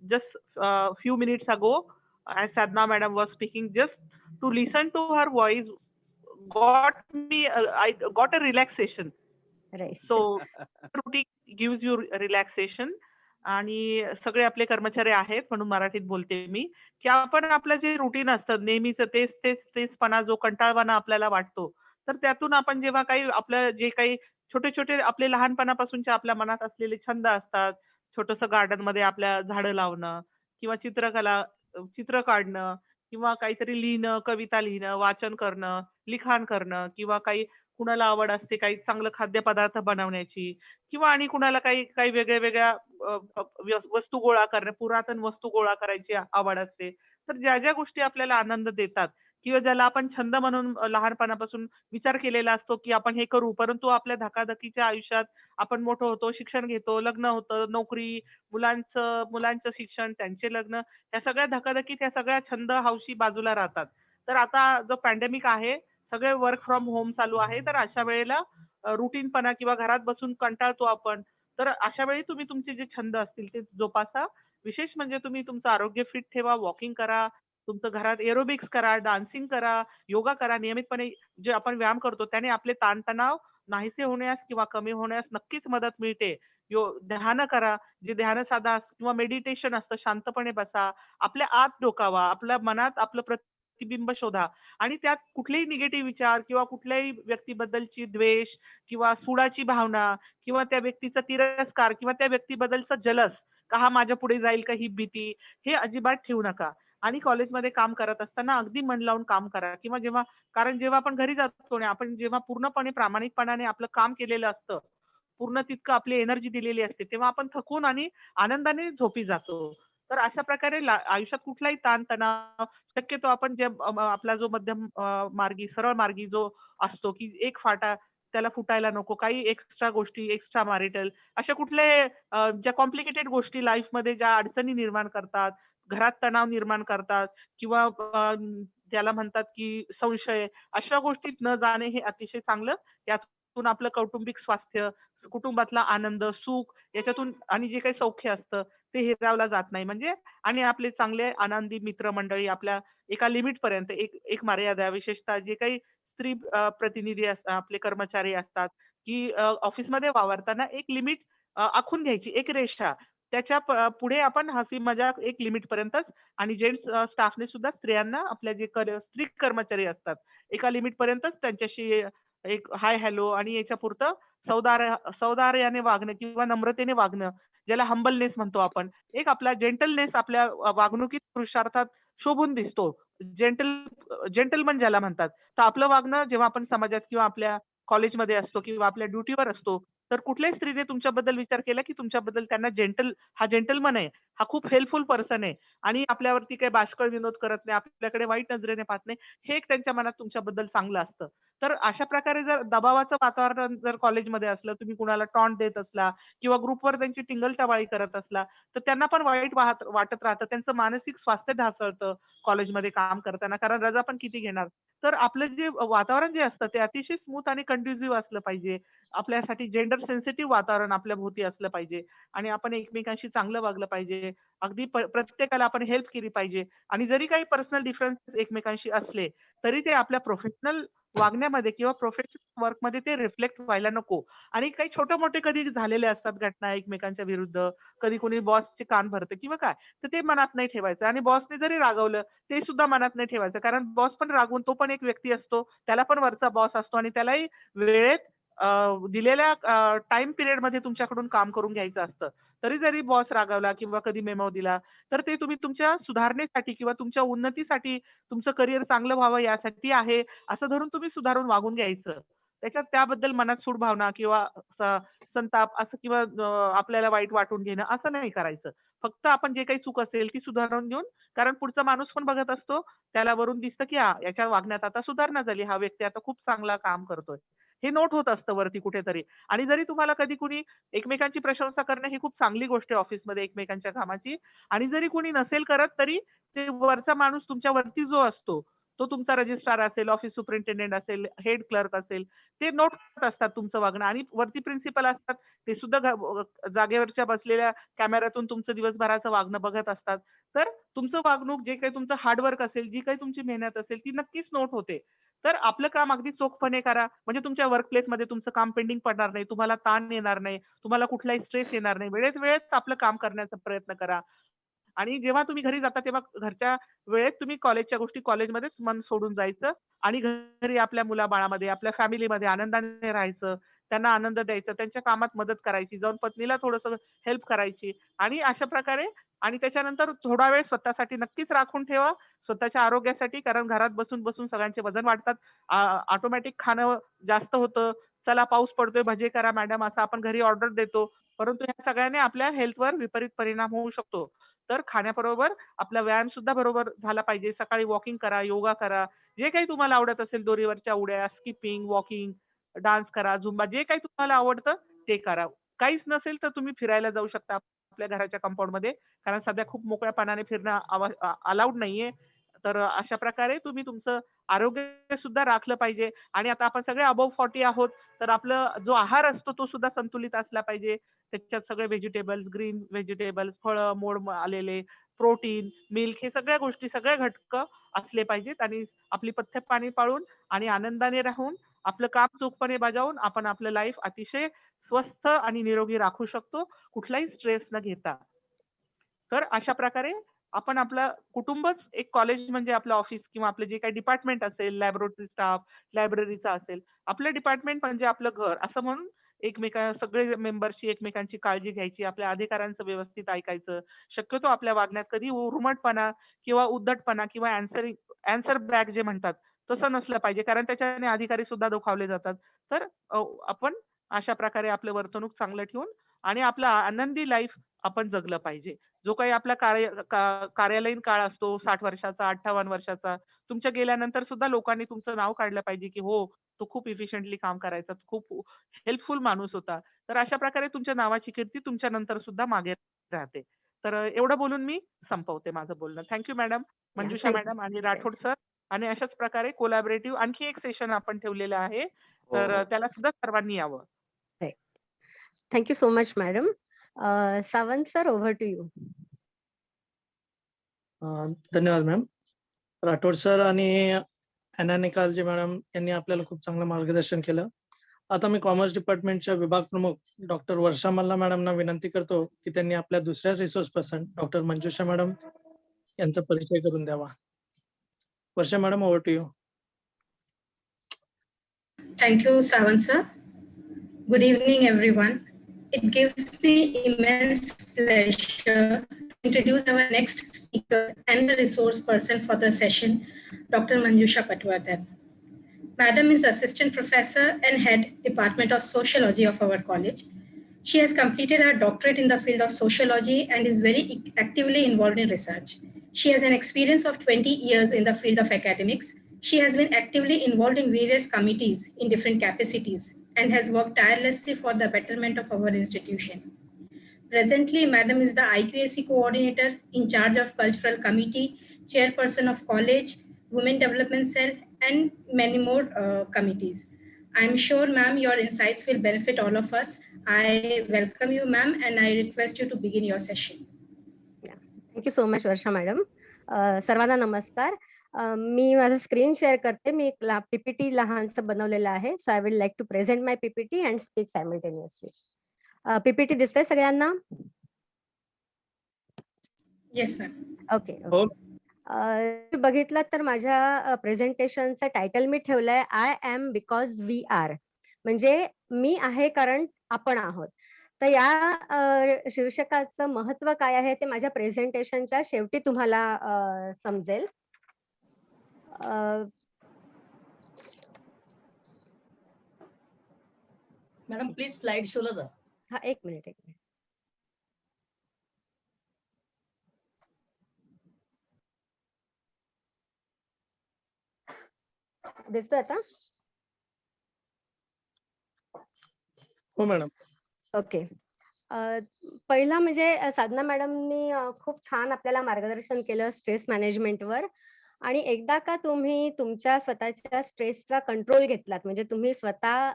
just few minutes ago, as Sadhna madam was speaking, just to listen to her voice got me, I got a relaxation. Right. So routine gives you relaxation. आणि सगळे आपले कर्मचारी आहेत म्हणून मराठीत बोलते मी, की आपण आपलं जे रुटीन असतं नेहमीच तेच तेच तेचपणा, जो कंटाळवाणा आपल्याला वाटतो, तर त्यातून आपण जेव्हा काही आपलं जे काही छोटे छोटे आपले लहानपणापासूनच्या आपल्या मनात असलेले छंद असतात, छोटंसं गार्डन मध्ये आपल्या झाडं लावणं किंवा चित्रकला, चित्र काढणं किंवा काहीतरी लिहिणं, कविता लिहिणं, वाचन करणं, लिखाण करणं किंवा काही कुणाला आवड असते काही चांगलं खाद्यपदार्थ बनवण्याची किंवा आणि कुणाला काही काही वेगळ्या वेगळ्या वस्तू गोळा करणे, पुरातन वस्तू गोळा करायची आवड असते. तर ज्या ज्या गोष्टी आपल्याला आनंद देतात किंवा ज्याला आपण छंद म्हणून लहानपणापासून विचार केलेला असतो की आपण हे करू, परंतु आपल्या धकाधकीच्या आयुष्यात आपण मोठं होतो, शिक्षण घेतो, लग्न होतं, नोकरी, मुलांचं शिक्षण, त्यांचे लग्न, या सगळ्या धकाधकीत या सगळ्या छंद हौशी बाजूला राहतात. तर आता जो पॅन्डेमिक आहे, सगळे वर्क फ्रॉम होम चालू आहे, तर अशा वेळेला रुटीनपणा किंवा घरात बसून कंटाळतो आपण, तर अशा वेळी तुम्ही तुमचे जे छंद असतील ते जोपासा. विशेष म्हणजे तुम्ही तुमचं आरोग्य फिट ठेवा, वॉकिंग करा, तुमचं घरात एरोबिक्स करा, डान्सिंग करा, योगा करा. नियमितपणे जे आपण व्यायाम करतो त्याने आपले ताणतणाव नाहीसे होण्यास किंवा कमी होण्यास नक्कीच मदत मिळते. ध्यान करा, जे ध्यान साधा किंवा मेडिटेशन असतं, शांतपणे बसा, आपल्या आत डोकावा, आपल्या मनात आपलं प्रतिबिंब शोधा आणि त्यात कुठलेही निगेटिव्ह विचार किंवा कुठल्याही व्यक्तीबद्दलची द्वेष किंवा सुडाची भावना किंवा त्या व्यक्तीचा तिरस्कार किंवा त्या व्यक्तीबद्दलचा जलस, का हा माझ्या पुढे जाईल का ही भीती, हे अजिबात ठेवू नका. आणि कॉलेजमध्ये काम करत असताना अगदी मन लावून काम करा किंवा कारण जेव्हा आपण घरी जातो आणि आपण जेव्हा पूर्णपणे प्रामाणिकपणाने आपलं काम केलेलं असतं, पूर्ण तितकं आपली एनर्जी दिलेली असते, तेव्हा आपण थकून आणि आनंदाने झोपी जातो. तर अशा प्रकारे आयुष्यात कुठलाही ताणतणाव शक्यतो आपण जे आपला जो मध्यम मार्गी, सरळ मार्गी जो असतो, की एक फाटा त्याला फुटायला नको, काही एक्स्ट्रा गोष्टी, एक्स्ट्रा मॅरिटल अशा कुठले ज्या कॉम्प्लिकेटेड गोष्टी लाईफमध्ये ज्या अडचणी निर्माण करतात, घरात तणाव निर्माण करतात किंवा त्याला म्हणतात की संशय, अशा गोष्टीत न जाणे हे अतिशय चांगलं. यातून आपलं कौटुंबिक स्वास्थ्य, कुटुंबातला आनंद, सुख याच्यातून आणि जे काही सौख्य असतं ते हिरावलं जात नाही. म्हणजे आणि आपले चांगले आनंदी मित्रमंडळी आपल्या एका लिमिट पर्यंत एक मर्यादा, विशेषतः जे काही स्त्री प्रतिनिधी असतात, आपले कर्मचारी असतात, की ऑफिसमध्ये वावरताना एक लिमिट आखून घ्यायची, एक रेषा. त्याच्या पुढे आपण हसी मजाक एक लिमिट पर्यंतच आणि जेंट्स स्टाफने सुद्धा स्त्रियांना आपल्या जे स्त्री कर्मचारी असतात एका लिमिट पर्यंतच त्यांच्याशी एक हाय हॅलो आणि याच्या पुरतं सौदार्याने वागणं किंवा नम्रतेने वागणं, ज्याला हंबलनेस म्हणतो आपण. एक आपला जेंटलनेस आपल्या वागणुकीत पुरुषार्थात शोभून दिसतो. जेंटलमन ज्याला म्हणतात. तर आपलं वागणं जेव्हा आपण समाजात किंवा आपल्या कॉलेजमध्ये असतो किंवा आपल्या ड्युटीवर असतो, तर कुठल्याही स्त्रीने तुमच्याबद्दल विचार केला की तुमच्याबद्दल त्यांना हा जेंटलमन आहे, हा खूप हेल्पफुल पर्सन आहे आणि आपल्यावरती काही बाष्कळ विनोद करत नाही, आपल्याकडे वाईट नजरेने पाहत नाही, हे एक त्यांच्या मनात तुमच्याबद्दल चांगलं असतं. तर अशा प्रकारे जर दबावाचं वातावरण जर कॉलेजमध्ये असलं, तुम्ही कुणाला टॉन्ट देत असला किंवा ग्रुपवर त्यांची टिंगलटवाळी करत असला, तर त्यांना पण वाईट वाटत राहतं. त्यांचं मानसिक स्वास्थ्य ढासळतं कॉलेजमध्ये काम करताना, कारण रजा पण किती घेणार. तर आपलं जे वातावरण जे असतं ते अतिशय स्मूथ आणि कंड्युसिव्ह असलं पाहिजे. आपल्यासाठी जेंडर जेंडर सेन्सिटिव्ह वातावरण आपल्या भोवती असलं पाहिजे आणि आपण एकमेकांशी चांगलं वागलं पाहिजे. अगदी प्रत्येकाला आपण हेल्प केली पाहिजे आणि जरी काही पर्सनल डिफरन्स एकमेकांशी असले तरी ते आपल्या प्रोफेशनल वागण्यामध्ये किंवा प्रोफेशनल वर्कमध्ये ते रिफ्लेक्ट व्हायला नको. आणि काही छोटे मोठे कधी झालेले असतात घटना एकमेकांच्या विरुद्ध, कधी कोणी बॉसचे कान भरते किंवा काय, तर ते मनात नाही ठेवायचं आणि बॉसने जरी रागवलं ते सुद्धा मनात नाही ठेवायचं. कारण बॉस पण रागवून तो पण एक व्यक्ती असतो, त्याला पण वरचा बॉस असतो आणि त्यालाही वेळेत दिलेल्या टाइम पिरियड मध्ये तुमच्याकडून काम करून घ्यायचं असतं. तरी जरी बॉस रागावला किंवा कधी मेमो दिला तर ते तुम्ही तुमच्या सुधारणेसाठी किंवा तुमच्या उन्नतीसाठी, तुमचं करिअर चांगलं व्हावं यासाठी आहे असं धरून तुम्ही सुधारून वागून घ्यायचं. त्याच्यात त्याबद्दल मनात सूड भावना किंवा संताप असं किंवा आपल्याला वाईट वाटून घेणं असं नाही करायचं. फक्त आपण जे काही चूक असेल ती सुधारून घेऊन, कारण पुढचा माणूस पण बघत असतो, त्याला वरून दिसतं की याच्या वागण्यात आता सुधारणा झाली, हा व्यक्ती आता खूप चांगला काम करतोय. हे नोट होत असतं वरती कुठेतरी. आणि जरी तुम्हाला कधी कुणी एकमेकांची प्रशंसा करणं ही खूप चांगली गोष्ट आहे ऑफिसमध्ये एकमेकांच्या कामाची. आणि जरी कुणी नसेल करत तरी ते वरचा माणूस तुमच्या वरती जो असतो, तो तुमचा रजिस्ट्रार असेल, ऑफिस सुपरिंटेंडेंट असेल, हेड क्लर्क असेल, ते नोट करत असतात तुमचं वागणं. आणि वरती प्रिन्सिपल असतात, ते सुद्धा जागेवरच्या बसलेल्या कॅमेऱ्यातून तुमचं दिवसभराचं वागणं बघत असतात. तर तुमचं वागणूक, जे काही तुमचं हार्डवर्क असेल, जी काही तुमची मेहनत असेल ती नक्कीच नोट होते. तर आपलं काम अगदी चोखपणे करा, म्हणजे तुमच्या वर्क प्लेसमध्ये तुमचं काम पेंडिंग पडणार नाही, तुम्हाला ताण येणार नाही, तुम्हाला कुठलाही स्ट्रेस येणार नाही. वेळेत आपलं काम करण्याचा प्रयत्न करा. आणि जेव्हा तुम्ही घरी जाता तेव्हा घरच्या वेळेत तुम्ही कॉलेजच्या गोष्टी कॉलेजमध्येच मन सोडून जायचं आणि घरी आपल्या मुलाबाळामध्ये, आपल्या फॅमिलीमध्ये आनंदाने राहायचं, त्यांना आनंद द्यायचा, त्यांच्या कामात मदत करायची, जाऊन पत्नीला थोडंसं हेल्प करायची. आणि अशा प्रकारे आणि त्याच्यानंतर थोडा वेळ स्वतःसाठी नक्कीच राखून ठेवा, स्वतःच्या आरोग्यासाठी. कारण घरात बसून बसून सगळ्यांचे वजन वाढतात, ऑटोमॅटिक खाणं जास्त होतं. चला पाऊस पडतोय, भजे करा मॅडम, असं आपण घरी ऑर्डर देतो, परंतु ह्या सगळ्याने आपल्या हेल्थवर विपरीत परिणाम होऊ शकतो. तर खाण्याबरोबर आपला व्यायाम सुद्धा बरोबर झाला पाहिजे. सकाळी वॉकिंग करा, योगा करा, जे काही तुम्हाला आवडत असेल, दोरीवरच्या उड्या, स्किपिंग, वॉकिंग, डान्स करा, झुंबा, जे काही तुम्हाला आवडतं ते करा. काहीच नसेल तर तुम्ही फिरायला जाऊ शकता आपल्या घराच्या कंपाऊंडमध्ये, कारण सध्या खूप मोकळ्यापणाने फिरणं अलाउड नाहीये. तर अशा प्रकारे तुम्ही तुमचं आरोग्य सुद्धा राखलं पाहिजे. आणि आता आपण सगळे अबोव्ह 40 आहोत, तर आपलं जो आहार असतो तो सुद्धा संतुलित असला पाहिजे. त्याच्यात सगळे व्हेजिटेबल्स, ग्रीन व्हेजिटेबल्स, फळं, मोड आलेले, प्रोटीन, मिल्क, हे सगळ्या गोष्टी, सगळे घटक असले पाहिजेत. आणि आपली पथ्य पाणी पाळून आणि आनंदाने राहून आपलं काम चोखपणे बजावून आपण आपलं लाईफ अतिशय स्वस्थ आणि निरोगी राखू शकतो, कुठलाही स्ट्रेस न घेता. तर अशा प्रकारे आपण आपलं कुटुंबच एक कॉलेज म्हणजे आपलं ऑफिस किंवा आपलं जे काही डिपार्टमेंट असेल, लॅबोरेटरी स्टाफ, लायब्ररीचा असेल, आपलं डिपार्टमेंट म्हणजे आपलं घर असं म्हणून सगळे मेंबर्सची एकमेकांची काळजी घ्यायची, आपल्या अधिकारांचं व्यवस्थित ऐकायचं. शक्यतो आपल्या वागण्यात कधी उर्मटपणा किंवा उद्धटपणा किंवा अँसर बॅक जे म्हणतात तसं नसलं पाहिजे, कारण त्याच्याने अधिकारी सुद्धा दुखावले जातात. तर आपण अशा प्रकारे आपलं वर्तणूक चांगलं ठेवून आणि आपला आनंदी लाईफ आपण जगलं पाहिजे. जो काही आपला कार्यालयीन काळ असतो 60 वर्षाचा, 58 वर्षाचा, तुमच्या गेल्यानंतर सुद्धा लोकांनी तुमचं नाव काढलं पाहिजे, की हो, तो खूप इफिशियंटली काम करायचा, खूप हेल्पफुल माणूस होता. तर अशा प्रकारे तुमच्या नावाची कीर्ती तुमच्या नंतर सुद्धा मागे राहते. तर एवढं बोलून मी संपवते माझं बोलणं. Thank you madam, Manjusha madam आणि राठोड सर. आणि अशाच प्रकारे कोलॅबोरेटिव्ह आणखी एक सेशन आपण ठेवलेलं आहे, तर त्याला सुद्धा सर्वांनी यावं. Thank you so much madam. Sawant sir, over to you. धन्यवाद मॅम. राठोड सर आणि अॅना निकालजे मॅडम यांनी आपल्याला खूप चांगलं मार्गदर्शन केलं. आता मी कॉमर्स डिपार्टमेंटच्या विभाग प्रमुख डॉक्टर वर्षा मल्ला मॅडमना विनंती करतो की त्यांनी आपल्या दुसऱ्या resource person doctor Manjusha madam यांचा परिचय करून द्यावा. Varsha madam, over to you. Thank you, Savan sir. Good evening, everyone. It gives me immense pleasure to introduce our next speaker and the resource person for the session, Dr. Manjusha Patwardhan. Madam is Assistant Professor and Head Department of Sociology of our college. She has completed her doctorate in the field of sociology and is very actively involved in research. She has an experience of 20 years in the field of academics. She has been actively involved in various committees in different capacities and has worked tirelessly for the betterment of our institution. Presently, Madam is the IQAC coordinator in charge of cultural committee, chairperson of college, women development cell, and many more committees. I'm sure, ma'am, your insights will benefit all of us. I welcome you, ma'am, and I request you to begin your session. Thank you so much Varsha madam. सर्वांना नमस्कार. मी माझं screen share करते. मी एक PPT लहानसं बनवलेलं आहे. So I will like to present my PPT and speak simultaneously. PPT दिसतंय सगळ्यांना? Yes, ma'am. ओके. हो. बघितलं तर माझ्या प्रेझेंटेशनचं टायटल मी ठेवलंय I am because we are. म्हणजे मी आहे कारण आपण आहोत. तर या शीर्षकाचं महत्व काय आहे ते माझ्या प्रेझेंटेशनच्या शेवटी तुम्हाला समजेल. मॅडम प्लीज स्लाइड शोला जा. हा, एक मिनिट. दिसतोय आता? हो मॅडम. ओके. पहिला म्हणजे साधना मॅडमनी खूप छान आपल्याला मार्गदर्शन केलं स्ट्रेस मॅनेजमेंटवर. आणि एकदा का तुम्ही तुमच्या स्वतःच्या स्ट्रेसचा कंट्रोल घेतलात, म्हणजे तुम्ही स्वतः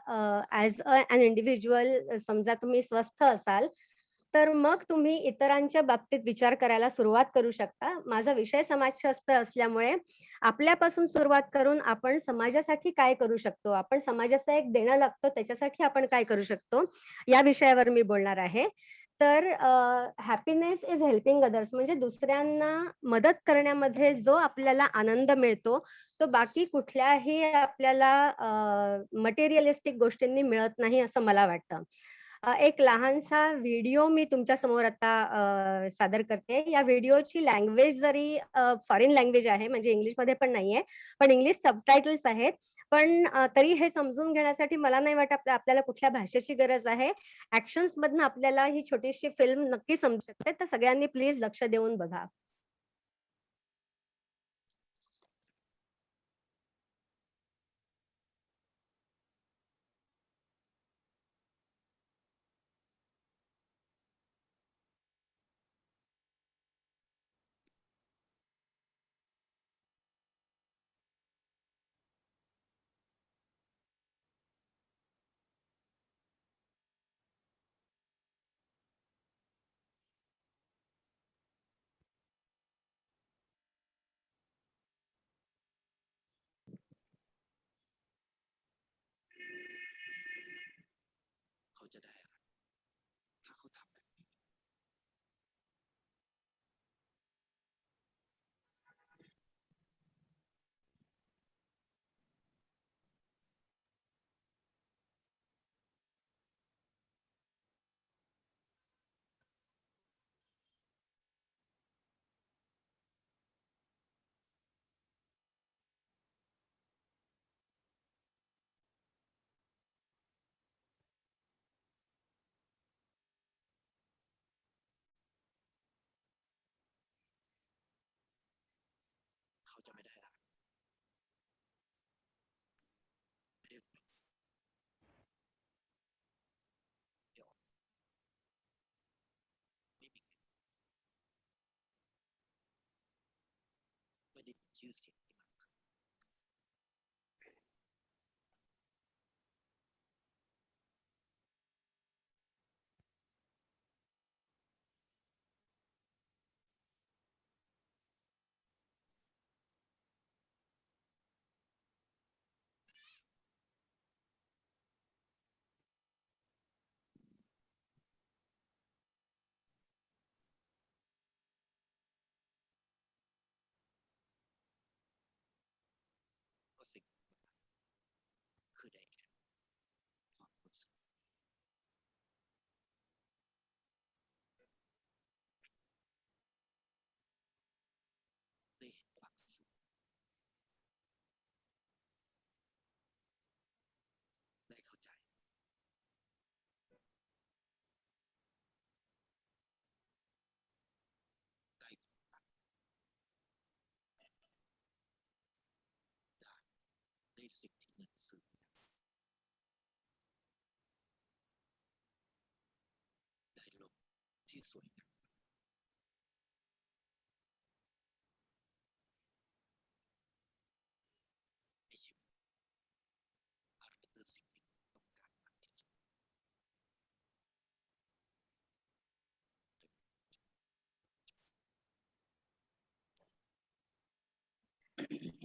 ॲज अन इंडिव्हिज्युअल समजा तुम्ही स्वस्थ असाल, तर मग तुम्ही इतरांच्या बाबतीत विचार करायला सुरुवात करू शकता. माझा विषय समाजशास्त्र असल्यामुळे आपल्यापासून सुरुवात करून आपण समाजासाठी काय करू शकतो, आपण समाजाचं एक देणं लागतो त्याच्यासाठी आपण काय करू शकतो, या विषयावर मी बोलणार आहे. तर हॅपीनेस इज हेल्पिंग अदर्स, म्हणजे दुसऱ्यांना मदत करण्यामध्ये जो आपल्याला आनंद मिळतो तो बाकी कुठल्याही आपल्याला मटेरियलिस्टिक गोष्टींनी मिळत नाही असं मला वाटतं. एक लहानसा व्हिडिओ मी तुमच्या समोर आता सादर करते. या व्हिडिओची लँग्वेज जरी फॉरेन लँग्वेज आहे, म्हणजे इंग्लिशमध्ये पण नाहीये, पण इंग्लिश सबटायटल्स आहेत. पण तरी हे समजून घेण्यासाठी मला नाही वाटत आपल्याला कुठल्या भाषेची गरज आहे. ऍक्शन्स मधनं आपल्याला ही छोटीशी फिल्म नक्की समजू शकते. तर सगळ्यांनी प्लीज लक्ष देऊन बघा.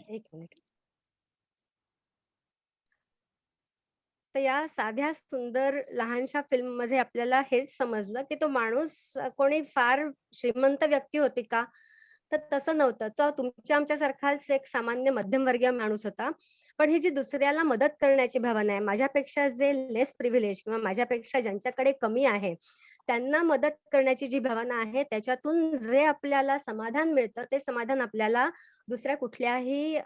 एक मिनिट. तर या साध्या सुंदर लहानशा फिल्म मध्ये आपल्याला हेच समजलं की तो माणूस कोणी फार श्रीमंत व्यक्ती होती का, तर तसं नव्हतं. तो तुमच्या आमच्यासारखाच एक सामान्य मध्यमवर्गीय माणूस होता. पण ही जी दुसऱ्याला मदत करण्याची भावना आहे, माझ्यापेक्षा जे लेस प्रिव्हिलेज किंवा माझ्यापेक्षा ज्यांच्याकडे कमी आहे त्यांना मदत करण्याची जी भावना आहे, त्याच्यातून जे आपल्याला समाधान मिळतं ते समाधान आपल्याला दुसऱ्या कुठल्याही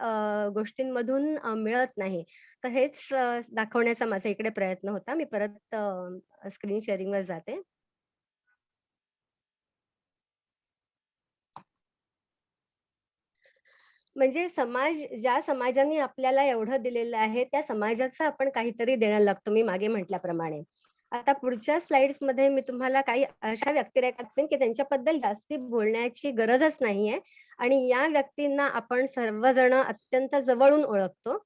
गोष्टींमधून मिळत नाही. तर हेच दाखवण्याचा माझा इकडे प्रयत्न होता. मी परत स्क्रीन शेअरिंगवर जाते. म्हणजे ज्या समाजाने आपल्याला एवढं दिलेलं आहे त्या समाजाचं आपण काहीतरी देणं लागतो, मी मागे म्हटल्याप्रमाणे. आता पुढच्या स्लाइड्स मध्ये मी तुम्हाला काही अशा व्यक्तिरेखा दाखवेन की त्यांच्याबद्दल जास्ती बोलण्याची गरजच नाहीये आणि या व्यक्तींना आपण सर्वजण अत्यंत जवळून ओळखतो.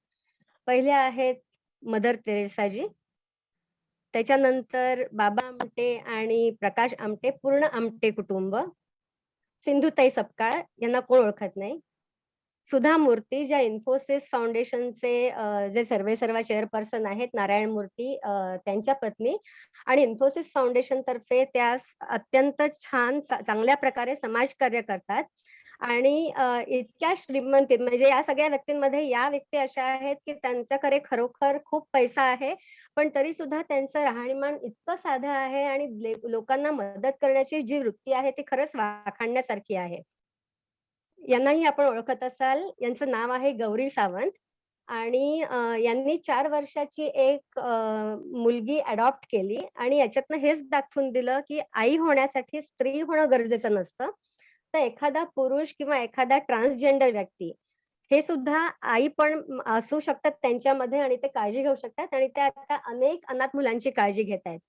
पहिले आहेत मदर तेरेसाजी, त्याच्यानंतर बाबा आमटे आणि प्रकाश आमटे, पूर्ण आमटे कुटुंब, सिंधुताई सपकाळ यांना कोण ओळखत नाही, सुधा मूर्ती ज्या इन्फोसिस फाउंडेशनचे जे सर्वेसर्वा चेअरपर्सन आहेत, नारायण मूर्ती त्यांच्या पत्नी, आणि इन्फोसिस फाउंडेशन तर्फे त्या अत्यंत छान चांगल्या प्रकारे समाजकार्य करतात. आणि इतक्या श्रीमंतीत म्हणजे या सगळ्या व्यक्तींमध्ये या व्यक्ती अशा आहेत की त्यांच्याकडे खरोखर खूप पैसा आहे, पण तरी सुद्धा त्यांचं राहणीमान इतकं साधं आहे आणि लोकांना मदत करण्याची जी वृत्ती आहे ती खरंच वाखाणण्यासारखी आहे. यांनाही आपण ओळखत असाल. यांचं नाव आहे गौरी सावंत आणि यांनी 4 वर्षाची एक मुलगी अडॉप्ट केली आणि याच्यातनं हेच दाखवून दिलं की आई होण्यासाठी स्त्री होणं गरजेचं नसतं. तर एखादा पुरुष किंवा एखादा ट्रान्सजेंडर व्यक्ती हे सुद्धा आई पण असू शकतात त्यांच्यामध्ये आणि ते काळजी घेऊ शकतात आणि ते आता अनेक अनाथ मुलांची काळजी घेत आहेत.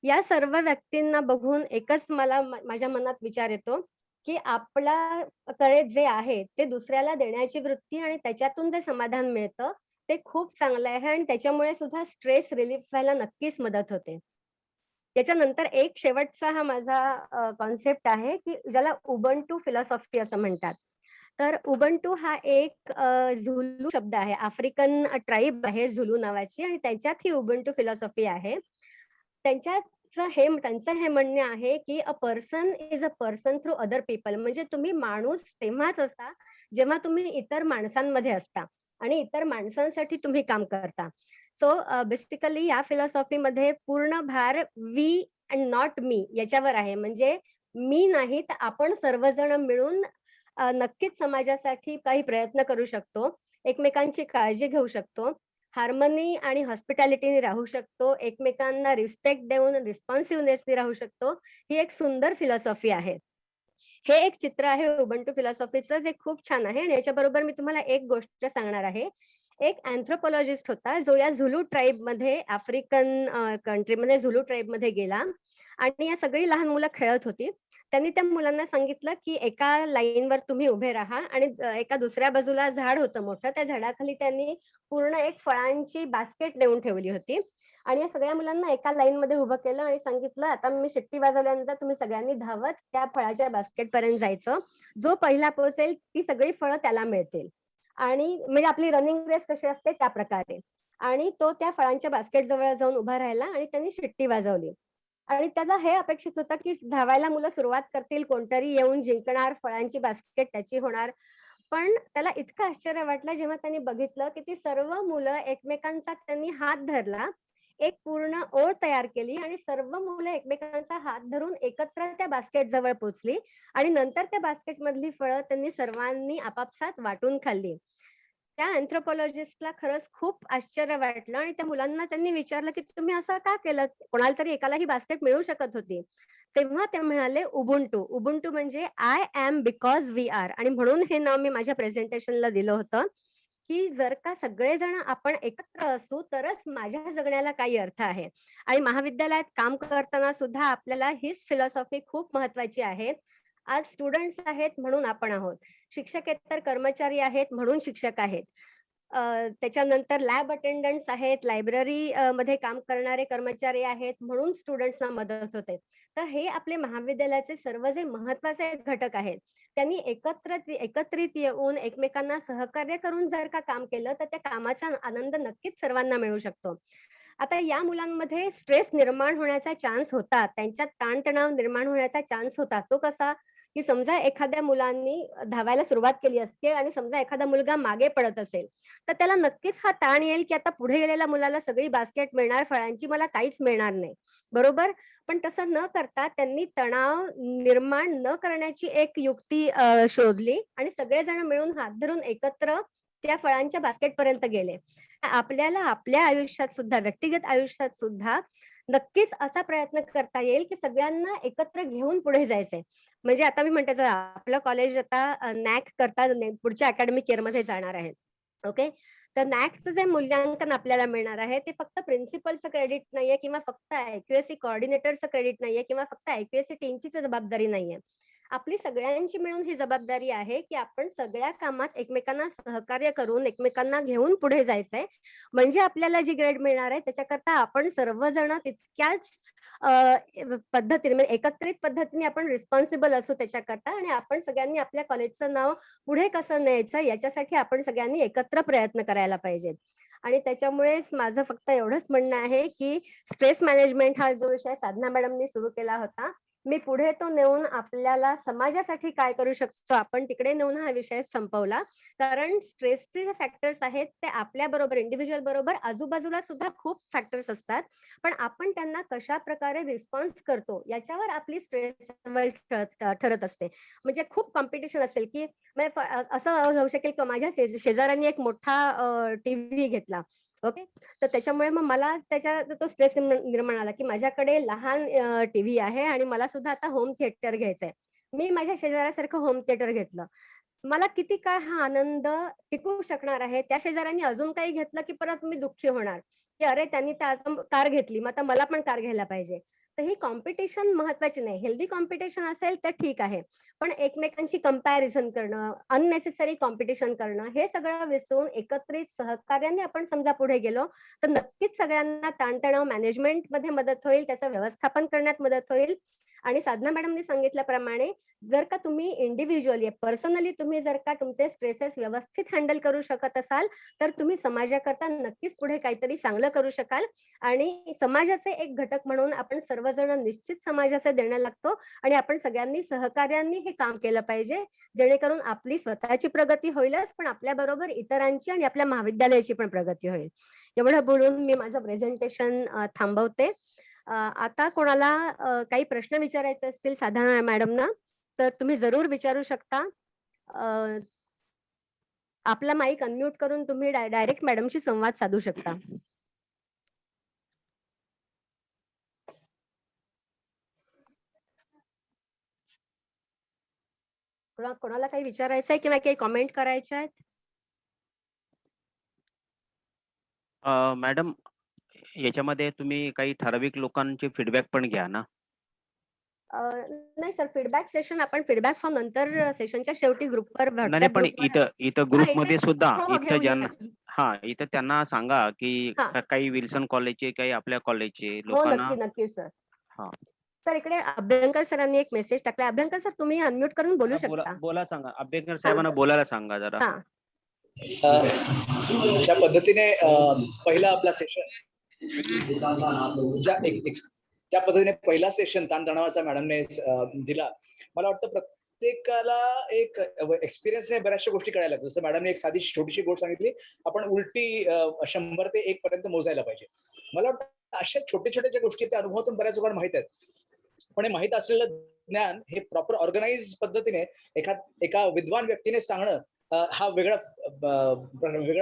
या सर्व व्यक्तींना बघून एकच मला माझ्या मनात विचार येतो की आपल्याकडे जे आहे ते दुसऱ्याला देण्याची वृत्ती आणि त्याच्यातून जे समाधान मिळतं ते खूप चांगलं आहे आणि त्याच्यामुळे सुद्धा स्ट्रेस रिलीफ व्हायला नक्कीच मदत होते. याच्यानंतर एक शेवटचा हा माझा कॉन्सेप्ट आहे की ज्याला उबंटू फिलॉसॉफी असं म्हणतात. तर उबंटू हा एक झुलू शब्द आहे, आफ्रिकन ट्राईब आहे झुलू नावाची आणि त्याच्यात ही उबंटू फिलॉसॉफी आहे. त्यांचं हे म्हणणे आहे की a person is a person through other people. म्हणजे तुम्ही माणूस तेव्हाच असता जेव्हा तुम्ही इतर माणसांमध्ये असता आणि इतर माणसांसाठी तुम्ही काम करता. सो बेसिकली या फिलॉसॉफीमध्ये पूर्ण भार वी अँड नॉट मी याच्यावर आहे. म्हणजे मी नाही तर आपण सर्वजण मिळून नक्कीच समाजासाठी काही प्रयत्न करू शकतो, एकमेकांची काळजी घेऊ शकतो, हार्मनी आणि हॉस्पिटॅलिटीने राहू शकतो, एकमेकांना रिस्पेक्ट देऊन रिस्पॉन्सिव्हनेसने राहू शकतो. ही एक सुंदर फिलॉसॉफी आहे. हे एक चित्र आहे उबंटू फिलॉसॉफीचं जे खूप छान आहे आणि याच्याबरोबर मी तुम्हाला एक गोष्ट सांगणार आहे. एक अँथ्रोपॉलॉजिस्ट होता जो या झुलू ट्राईबमध्ये आफ्रिकन कंट्रीमध्ये झुलू ट्राईबमध्ये गेला आणि या सगळी लहान मुलं खेळत होती. त्यांनी त्या मुलांना सांगितलं की एका लाईनवर तुम्ही उभे राहा आणि एका दुसऱ्या बाजूला झाड होतं मोठं, त्या झाडाखाली त्यांनी पूर्ण एक फळांची बास्केट नेऊन ठेवली होती आणि या सगळ्या मुलांना एका लाईन मध्ये उभं केलं आणि सांगितलं आता मी शिट्टी वाजवल्यानंतर तुम्ही सगळ्यांनी धावत त्या फळाच्या बास्केट पर्यंत जायचं. जो पहिला पोहोचेल ती सगळी फळं त्याला मिळतील. आणि म्हणजे आपली रनिंग रेस कशी असते त्या प्रकारे. आणि तो त्या फळांच्या बास्केट जवळ जाऊन उभा राहिला आणि त्यांनी शिट्टी वाजवली आणि त्याला हे अपेक्षित होतं की धावायला मुलं सुरुवात करतील, कोणतरी येऊन जिंकणार, फळांची बास्केट त्याची होणार. पण त्याला इतकं आश्चर्य वाटलं जेव्हा त्यांनी बघितलं की ती सर्व मुलं एकमेकांचा त्यांनी हात धरला, एक पूर्ण ओळ तयार केली आणि सर्व मुलं एकमेकांचा हात धरून एकत्र त्या बास्केट जवळ पोहोचली आणि नंतर त्या बास्केट मधली फळं त्यांनी सर्वांनी आपापसात वाटून खाल्ली. त्या अँथ्रोपॉलॉजिस्टला खरंच खूप आश्चर्य वाटलं आणि त्या मुलांना त्यांनी विचारलं की तुम्ही असं का केलं, कोणाला तरी एकाला ही बास्केट मिळू शकत होती. तेव्हा ते म्हणाले उबुंटू. उबुंटू म्हणजे I am because we are. आणि म्हणून हे नाव मी माझ्या प्रेझेंटेशनला दिलं होतं की जर का सगळेजण आपण एकत्र असू तरच माझ्या जगण्याला काही अर्थ आहे. आणि महाविद्यालयात काम करताना सुद्धा आपल्याला हीच फिलॉसॉफी खूप महत्वाची आहे. आज स्टुडंट्स आहेत म्हणून आपण आहोत, शिक्षकेतर कर्मचारी आहेत म्हणून शिक्षक आहेत. त्याच्यानंतर लॅब अटेंडंट्स आहेत, लायब्ररी मध्ये काम करणारे कर्मचारी आहेत, म्हणून स्टुडंट्सना मदत होते. तर हे आपले महाविद्यालयाचे सर्व जे महत्वाचे घटक आहेत, त्यांनी एकत्रित येऊन एकमेकांना सहकार्य करून जर का काम केलं तर त्या कामाचा आनंद नक्कीच सर्वांना मिळू शकतो. आता या मुलांमध्ये स्ट्रेस निर्माण होण्याचा चान्स होता, त्यांच्यात ताणतणाव निर्माण होण्याचा चान्स होता. तो कसा, की समजा एखाद्या मुलांनी धावायला सुरुवात केली असते आणि समजा एखादा मुलगा मागे पडत असेल, तर त्याला नक्कीच हा ताण येईल, की आता पुढे गेलेल्या मुलाला सगळी बास्केट मिळणार फळांची, मला काहीच मिळणार नाही. बरोबर? पण तसं न करता त्यांनी तणाव निर्माण न करण्याची एक युक्ती शोधली आणि सगळेजण मिळून हात धरून एकत्र त्या फळांच्या बास्केट पर्यंत गेले. आपल्याला आपल्या आयुष्यात सुद्धा, व्यक्तिगत आयुष्यात सुद्धा नक्कीच असा प्रयत्न करता येईल, की सगळ्यांना एकत्र घेऊन पुढे जायचंय. म्हणजे आता मी म्हणते जर आपलं कॉलेज आता नॅक करता पुढच्या अकॅडमिक इयरमध्ये जाणार आहे. ओके, तर नॅकचं जे मूल्यांकन आपल्याला मिळणार आहे ते फक्त प्रिन्सिपलचं क्रेडिट नाहीये किंवा फक्त IQAC कोऑर्डिनेटरचं क्रेडिट नाहीये किंवा फक्त IQAC टीमची जबाबदारी नाहीये. आपली सगळ्यांची मिळून ही जबाबदारी आहे, की आपण सगळ्या कामात एकमेकांना सहकार्य करून एकमेकांना घेऊन पुढे जायचंय. म्हणजे आपल्याला जी ग्रेड मिळणार आहे त्याच्याकरता आपण सर्वजण तितक्याच पद्धतीने म्हणजे एकत्रित पद्धतीने आपण रिस्पॉन्सिबल असू त्याच्याकरता आणि आपण सगळ्यांनी आपल्या कॉलेजचं नाव पुढे कसं न्यायचं याच्यासाठी आपण सगळ्यांनी एकत्र प्रयत्न करायला पाहिजेत. आणि त्याच्यामुळेच माझं फक्त एवढंच म्हणणं आहे, की स्ट्रेस मॅनेजमेंट हा जो विषय साधना मॅडमनी सुरू केला होता, मी पुढे तो नेऊन आपल्याला समाजासाठी काय करू शकतो आपण तिकडे नेऊन हा विषय संपवला. कारण स्ट्रेसचे जे फॅक्टर्स आहेत ते आपल्या बरोबर इंडिव्हिज्युअल बरोबर आजूबाजूला सुद्धा खूप फॅक्टर्स असतात, पण आपण त्यांना कशा प्रकारे रिस्पॉन्स करतो याच्यावर आपली स्ट्रेस ठरत असते. म्हणजे खूप कॉम्पिटिशन असेल, की असं होऊ शकेल की माझ्या शेजाऱ्यांनी एक मोठा टीव्ही घेतला. ओके, तर त्याच्यामुळे मग मला त्याच्या तो स्ट्रेस निर्माण आला, की माझ्याकडे लहान टीव्ही आहे आणि मला सुद्धा आता होम थिएटर घ्यायचंय. मी माझ्या शेजाऱ्यासारखं होम थिएटर घेतलं. मला किती काळ हा आनंद टिकू शकणार आहे? त्या शेजाऱ्यांनी अजून काही घेतलं, की परत मी दुःखी होणार, की अरे त्यांनी कार घेतली, मग आता मला पण कार घ्यायला पाहिजे. तर ही कॉम्पिटिशन महत्वाची नाही. हेल्दी कॉम्पिटिशन असेल तर ठीक आहे. पण एकमेकांची कंपॅरिझन करणं, अननेसेसरी कॉम्पिटिशन करणं हे सगळं विसरून एकत्रित सहकार्याने आपण समजा पुढे गेलो, तर नक्कीच सगळ्यांना ताणतणाव मॅनेजमेंटमध्ये मदत होईल, त्याचं व्यवस्थापन करण्यात मदत होईल. आणि साधना मॅडमनी सांगितल्याप्रमाणे जर का तुम्ही इंडिव्हिज्युअली पर्सनली तुम्ही जर का तुमचे स्ट्रेसेस व्यवस्थित हँडल करू शकत असाल, तर तुम्ही समाजाकरता नक्कीच पुढे काहीतरी चांगलं करू शकाल. आणि समाजाचे एक घटक म्हणून आपण सर्वजण निश्चित समाजाचे देणं लागतो आणि आपण सगळ्यांनी सहकार्याने हे काम केलं पाहिजे, जेणेकरून आपली स्वतःची प्रगती होईलच, पण आपल्या बरोबर इतरांची आणि आपल्या महाविद्यालयाची पण प्रगती होईल. एवढं बोलून मी माझं प्रेझेंटेशन थांबवते. आता कोणाला काही प्रश्न विचारायचे असतील साधना मॅडमना तर तुम्ही जरूर विचारू शकता. आपला माईक अनम्यूट करून तुम्ही डायरेक्ट मॅडमशी संवाद साधू शकता. कोणाला काही विचारायचं आहे किंवा काही कॉमेंट करायचे आहेत? मॅडम, याच्यामध्ये तुम्ही काही ठराविक लोकांचे फीडबॅक पण घ्या ना. नाही सर, फीडबॅक सेशन आपण फीडबॅक फॉर्म नंतर सेशनच्या शेवटी ग्रुपवर नाही व्हॉट्सअप पण ग्रुपवर इथं ग्रुपमध्ये इथे सुद्धा हो, इथं घेऊन ज्यांना घेऊन. इथं त्यांना सांगा की हा. काही विल्सन कॉलेजचे काही आपल्या कॉलेजचे हो, लोकांना. नक्की सर. हा. तर इकडे अभ्यंकर सरांनी एक मेसेज टाकला. अभ्यंकर सर तुम्ही अनम्यूट करून बोलू शकता. बोला सांगा, अभ्यंकर साहेबांना बोलायला सांगा जरा. हा. ज्या पद्धतीने पहिला आपला सेशन त्या पद्धतीने पहिला सेशन ताणतणावाचा मॅडमने दिला. मला वाटतं प्रत्येकाला एक एक्सपिरियन्सने बऱ्याचशा गोष्टी कळायला लागतात. जसं मॅडमने एक साधी छोटीशी गोष्ट सांगितली, आपण उलटी 100 ते 1 पर्यंत मोजायला पाहिजे. मला वाटतं अशा छोट्या छोट्या ज्या गोष्टी त्या अनुभवातून बऱ्याच लोकांना माहित आहेत, पण हे माहित असलेलं ज्ञान हे प्रॉपर ऑर्गनाइज पद्धतीने एका विद्वान व्यक्तीने सांगणं हा वेगळा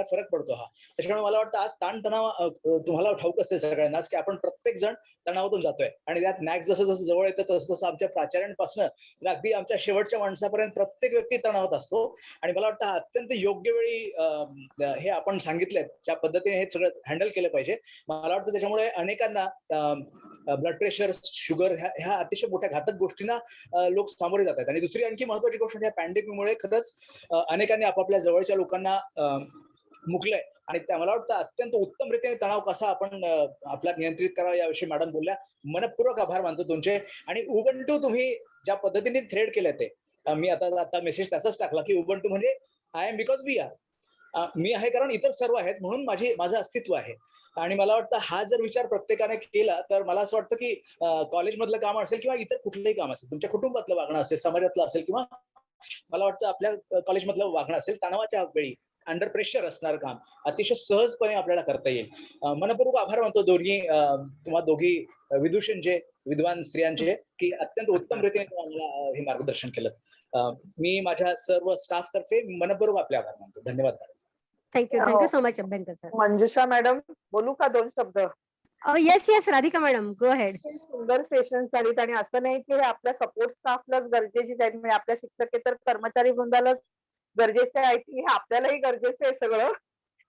फरक पडतो. त्याच्यामुळे मला वाटतं आज ताणतणाव तुम्हाला ठाऊक असेल सगळ्यांनाच की आपण प्रत्येक जण तणावातून जातोय आणि त्यात नॅक जसं जसं जवळ येतं तसं तसं आमच्या प्राचार्यांपासून अगदी आमच्या शेवटच्या माणसापर्यंत प्रत्येक व्यक्ती तणावात असतो. आणि मला वाटतं अत्यंत योग्य वेळी हे आपण सांगितलंय ज्या पद्धतीने हे सगळं हँडल केलं पाहिजे. मला वाटतं त्याच्यामुळे अनेकांना ब्लड प्रेशर, शुगर ह्या अतिशय मोठ्या घातक गोष्टींना लोक सामोरे जात आहेत. आणि दुसरी आणखी महत्वाची गोष्ट या पॅन्डेमिकमुळे खरंच अनेकांनी आपापल्या जवळच्या लोकांना मुकलंय आणि मला वाटतं अत्यंत उत्तम रीतीने तणाव कसा आपण आपला नियंत्रित करावा याविषयी मॅडम बोलल्या. मनपूर्वक आभार मानतो तुमचे. आणि उबंटू तुम्ही ज्या पद्धतीने थ्रेड केलं ते मी आता मेसेज त्याचाच टाकला की उबंटू म्हणजे I am because we are. मी आहे कारण इतर सर्व आहेत म्हणून माझं अस्तित्व आहे. आणि मला वाटतं हा जर विचार प्रत्येकाने केला तर मला असं वाटतं की कॉलेजमधलं काम असेल किंवा इतर कुठलंही काम असेल, तुमच्या कुटुंबातलं वागणं असेल, समाजातलं असेल किंवा मला वाटतं आपल्या कॉलेजमधलं वागणं असेल, तणावाच्या वेळी अंडर प्रेशर असणारं काम अतिशय सहजपणे आपल्याला करता येईल. मनपूर्वक आभार मानतो तुम्हा दोघी विदूषणचे, विद्वान स्त्रियांचे की अत्यंत उत्तम रीतीने तुम्हाला हे मार्गदर्शन केलं. मी माझ्या सर्व स्टाफ तर्फे मनपूर्वक आपले आभार मानतो. धन्यवाद. Thank you so much Abhyankar sir. Manjusha madam बोलू का 2 शब्द? Yes Radhika madam, go ahead. सुंदर सेशन झालीत आणि असं नाही की हे आपल्या सपोर्ट स्टाफलाच गरजेचीच आहेत, म्हणजे आपल्या शिक्षकेतर कर्मचारी वृंदालाच गरजेचे आहे की हे आपल्यालाही गरजेचं आहे सगळं.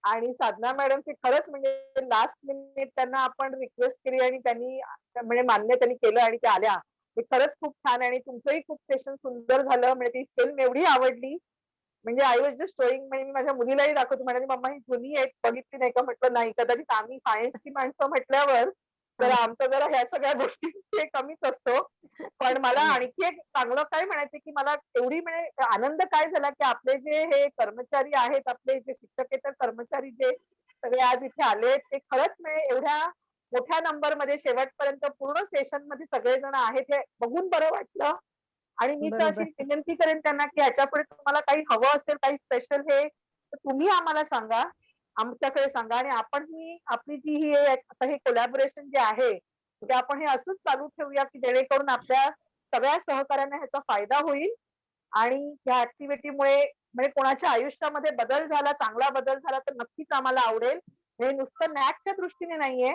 आणि साधना मॅडमचे खरंच म्हणजे लास्ट मिनिट त्यांना आपण रिक्वेस्ट केली आणि त्यांनी म्हणजे मान्य त्यांनी केलं आणि त्या आल्या. हे खरंच खूप छान. आणि तुमचंही खूप सेशन सुंदर झालं. म्हणजे ती फिल्म एवढी आवडली, म्हणजे आय वॉज जस्ट शोईंग, म्हणजे मी माझ्या मुलीलाही दाखवतो, म्हणाली मम्मा ही जुनी आहे, बघितली नाही का? म्हटलं नाही, कदाचित आम्ही सायन्सची माणसं म्हटल्यावर तर आमचं जरा ह्या सगळ्या गोष्टी कमीच असतो. पण मला आणखी एक चांगलं काय म्हणायचं की मला एवढी म्हणजे आनंद काय झाला की आपले जे हे कर्मचारी आहेत, आपले जे शिक्षकेतर कर्मचारी जे सगळे आज इथे आले, ते खरंच म्हणजे एवढ्या मोठ्या नंबरमध्ये शेवटपर्यंत पूर्ण सेशन मध्ये सगळेजण आहेत हे बघून बरं वाटलं. आणि मी तर अशी विनंती करेन त्यांना की ह्याच्यापुढे तुम्हाला काही हवं असेल, काही स्पेशल हे तर तुम्ही आम्हाला सांगा, आमच्याकडे सांगा. आणि आपण ही आपली जी ही आता हे कोलॅबोरेशन जे आहे ते आपण हे असंच चालू ठेवूया की जेणेकरून आपल्या सगळ्या सहकाऱ्यांना ह्याचा फायदा होईल. आणि ह्या ऍक्टिव्हिटीमुळे म्हणजे कोणाच्या आयुष्यामध्ये बदल झाला, चांगला बदल झाला तर नक्कीच आम्हाला आवडेल. हे नुसतं नॅकच्या दृष्टीने नाहीये,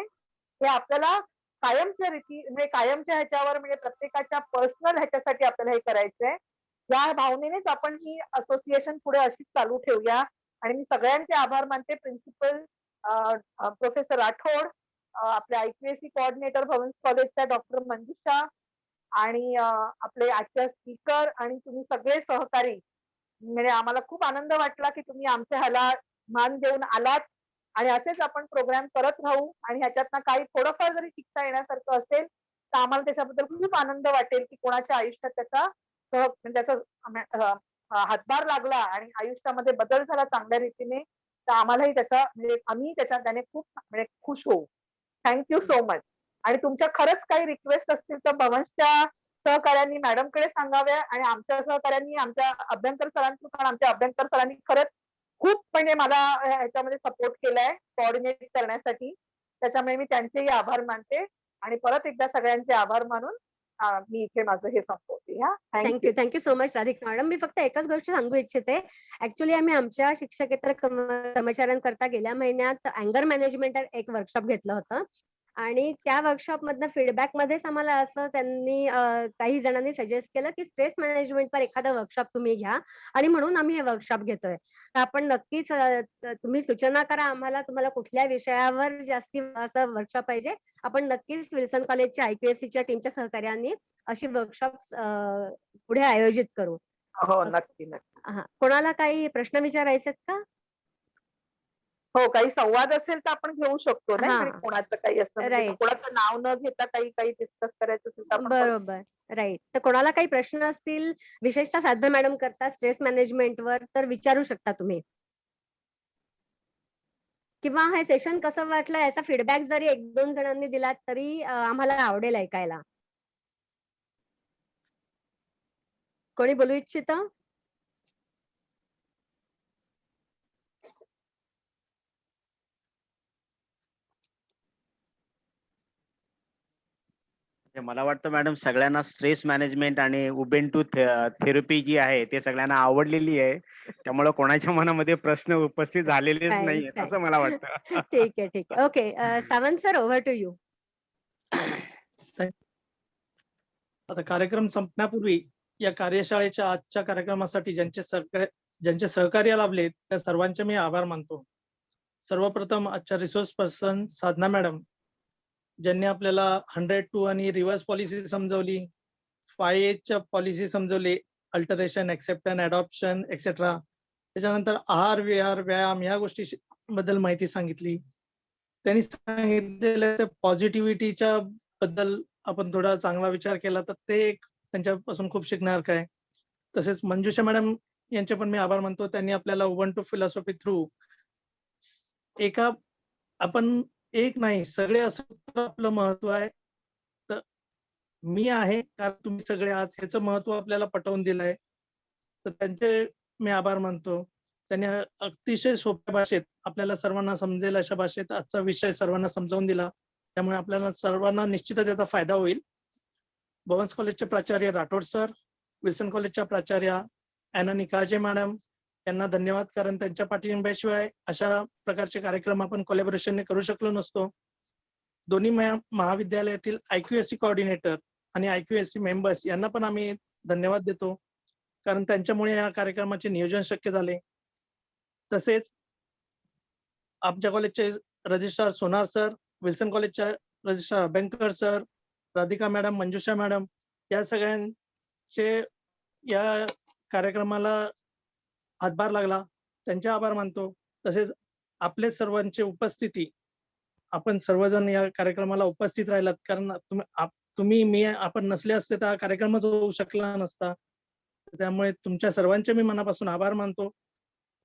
हे आपल्याला कायमच्या म्हणजे कायमच्या ह्याच्यावर म्हणजे प्रत्येकाच्या पर्सनल ह्याच्यासाठी आपल्याला हे करायचंय. या भावनेनेच आपण ही असोसिएशन पुढे अशीच चालू ठेवूया. आणि मी सगळ्यांचे आभार मानते. प्रिन्सिपल प्रोफेसर राठोड, आपले IQAC कोऑर्डिनेटर भवन कॉलेजच्या डॉक्टर मंजुषा आणि आपले आजच्या स्पीकर आणि तुम्ही सगळे सहकारी. म्हणजे आम्हाला खूप आनंद वाटला की तुम्ही आमच्या ह्याला मान देऊन आलात. आणि असेच आपण प्रोग्राम करत राहू. आणि ह्याच्यातनं काही थोडंफार जरी शिकता येण्यासारखं असेल तर आम्हाला त्याच्याबद्दल खूप आनंद वाटेल की कोणाच्या आयुष्यात त्याचा हातभार लागला आणि आयुष्यामध्ये बदल झाला चांगल्या रीतीने, तर आम्हालाही त्याचा म्हणजे आम्ही त्याने खूप म्हणजे खुश होऊ. Thank you so much. आणि तुमच्या खरंच काही रिक्वेस्ट असतील तर भवन्सच्या सहकार्यांनी मॅडमकडे सांगाव्या आणि आमच्या सहकार्यांनी आमच्या अभ्यंकर सरांचं, कारण आमच्या अभ्यंकर सरांनी खरंच खूप म्हणजे मला ह्याच्यामध्ये सपोर्ट केलाय कोऑर्डिनेट करण्यासाठी. त्याच्यामुळे मी त्यांचेही आभार मानते. आणि परत एकदा सगळ्यांचे आभार मानून मी इथे माझं हे संपवते. Thank you so much Radhika madam. मी फक्त एकच गोष्ट सांगू इच्छिते. ऍक्च्युली आम्ही आमच्या शिक्षकेतर कर्मचाऱ्यांकरता गेल्या महिन्यात अँगर मॅनेजमेंट एक वर्कशॉप घेतलं होतं. आणि त्या वर्कशॉप मधनं फीडबॅक मध्येच आम्हाला असं त्यांनी काही जणांनी सजेस्ट केलं की स्ट्रेस मॅनेजमेंटवर एखादं वर्कशॉप तुम्ही घ्या. आणि म्हणून आम्ही हे वर्कशॉप घेतोय. तर आपण नक्कीच तुम्ही सूचना करा आम्हाला, तुम्हाला कुठल्या विषयावर जास्ती असं वर्कशॉप पाहिजे. आपण नक्कीच विल्सन कॉलेजच्या IQACच्या टीमच्या सहकार्याने अशी वर्कशॉप्स पुढे आयोजित करू. हो, नक्की. कोणाला काही प्रश्न विचारायचे का? हो, काही संवाद असेल तर आपण घेऊ शकतो नाही, म्हणजे कोणाचं काही असतं म्हणजे राईट. कोणाचं नाव न घेता काही डिस्कस करायचं असेल तर आपण बरोबर, राईट. तर कोणाला काही प्रश्न असतील विशेषतः साधना मॅडम करता स्ट्रेस मॅनेजमेंटवर तर विचारू शकता तुम्ही. किंवा हे सेशन कसं वाटलं याचा फीडबॅक जरी 1-2 जणांनी दिलात तरी आम्हाला आवडेल ऐकायला. कोणी बोलू इच्छितं? मला वाटतं मॅडम सगळ्यांना स्ट्रेस मॅनेजमेंट आणि उबेंटू थेरपी जी आहे ते सगळ्यांना आवडलेली आहे. त्यामुळे कोणाच्या मनामध्ये प्रश्न उपस्थित झालेलेच नाहीयेत असं मला वाटतं. ठीक आहे. Okay, Sawant sir, over to you. आता कार्यक्रम संपण्यापूर्वी या कार्यशाळेच्या आजच्या कार्यक्रमासाठी ज्यांचे सहकार्य लाभले त्या सर्वांचे मी आभार मानतो. सर्वप्रथम आजच्या रिसोर्स पर्सन साधना मॅडम, ज्यांनी आपल्याला 100-2 आणि रिव्हर्स पॉलिसी समजवली, 5Hच्या पॉलिसी समजवली, अल्टरेशन, एक्सेप्टन, अडॉप्शन एक्सेट्रा. त्याच्यानंतर आहार विहार व्यायाम ह्या गोष्टी बद्दल माहिती सांगितली. त्यांनी सांगितलेलं त्या पॉझिटिव्हिटीच्या बद्दल आपण थोडा चांगला विचार केला तर ते एक त्यांच्यापासून खूप शिकण्यासारखं आहे. तसेच मंजुषा मॅडम यांचे पण मी आभार मानतो. त्यांनी आपल्याला उबंटू फिलॉसॉफी थ्रू एका आपण एक नाही सगळे असं आपलं महत्व आहे. तर मी आहे कारण तुम्ही सगळे आहात ह्याचं महत्व आपल्याला पटवून दिलंय. तर त्यांचे मी आभार मानतो. त्यांनी अतिशय सोप्या भाषेत आपल्याला सर्वांना समजेल अशा भाषेत आजचा विषय सर्वांना समजावून दिला. त्यामुळे आपल्याला सर्वांना निश्चितच याचा फायदा होईल. भवन्स कॉलेजचे प्राचार्य राठोड सर, विल्सन कॉलेजच्या प्राचार्या अॅना निकाळजे मॅडम यांना धन्यवाद, कारण त्यांच्या पाठिंब्याशिवाय अशा प्रकारचे कार्यक्रम आपण कोलॅबोरेशनने करू शकलो नसतो. दोन्ही महाविद्यालयातील IQSC कोऑर्डिनेटर आणि IQSC मेंबर्स यांना पण आम्ही धन्यवाद देतो, कारण त्यांच्यामुळे या कार्यक्रमाचे नियोजन शक्य झाले. तसेच आमच्या कॉलेजचे रजिस्ट्रार सोनार सर, विल्सन कॉलेजच्या registrar Abhyankar sir, Radhika madam, Manjusha madam या सगळ्यांचे या कार्यक्रमाला हातभार लागला, त्यांचे आभार मानतो. तसेच आपले सर्वांची उपस्थिती, आपण सर्वजण या कार्यक्रमाला उपस्थित राहिलात, कारण तुम्ही मी आपण नसले असते तर हा कार्यक्रमच होऊ शकला नसता. त्यामुळे तुमच्या सर्वांचे मी मनापासून आभार मानतो.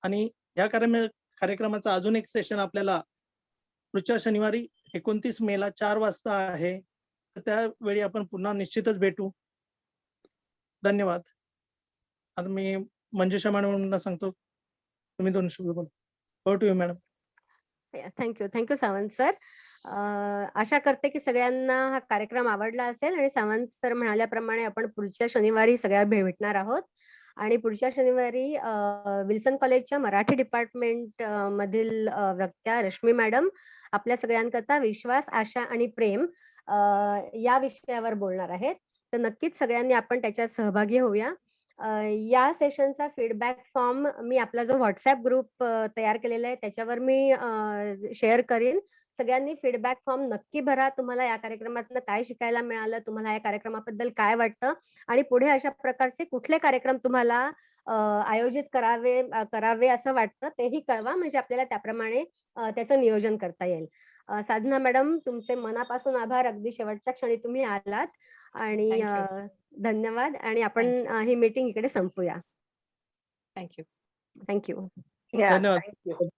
आणि या कार्यक्रमाचा अजून एक सेशन आपल्याला पुढच्या शनिवारी 29 मेला 4 वाजता आहे. तर त्यावेळी आपण पुन्हा निश्चितच भेटू. धन्यवाद. आता मी मंजुषा मॅडमना सांगतो, तुम्ही 2 शब्द बोला. Over to you madam. Thank you Sawant sir. आशा करते की सगळ्यांना हा कार्यक्रम आवडला असेल आणि सावंत सर म्हणाल्याप्रमाणे आपण पुढच्या शनिवारी सगळ्या भेटणार आहोत. आणि पुढच्या शनिवारी विल्सन कॉलेजच्या मराठी डिपार्टमेंट मधील वक्त्या रश्मी मॅडम आपल्या सगळ्यांकरता विश्वास, आशा आणि प्रेम या विषयावर बोलणार आहेत. तर नक्कीच सगळ्यांनी आपण त्याच्यात सहभागी होऊया. या सेशनचा फीडबॅक फॉर्म मी आपला जो व्हॉट्सअप ग्रुप तयार केलेला आहे त्याच्यावर मी शेअर करीन. सगळ्यांनी फीडबॅक फॉर्म नक्की भरा. तुम्हाला या कार्यक्रमातनं काय शिकायला मिळालं, तुम्हाला या कार्यक्रमाबद्दल काय वाटतं आणि पुढे अशा प्रकारचे कुठले कार्यक्रम तुम्हाला आयोजित करावे असं वाटतं तेही कळवा, म्हणजे आपल्याला त्याप्रमाणे त्याचं नियोजन करता येईल. साधना मॅडम, तुमचे मनापासून आभार. अगदी शेवटच्या क्षणी तुम्ही आलात आणि धन्यवाद. आणि आपण ही मीटिंग इकडे संपूया. थँक्यू. थँक्यू. धन्यवाद. थँक्यू.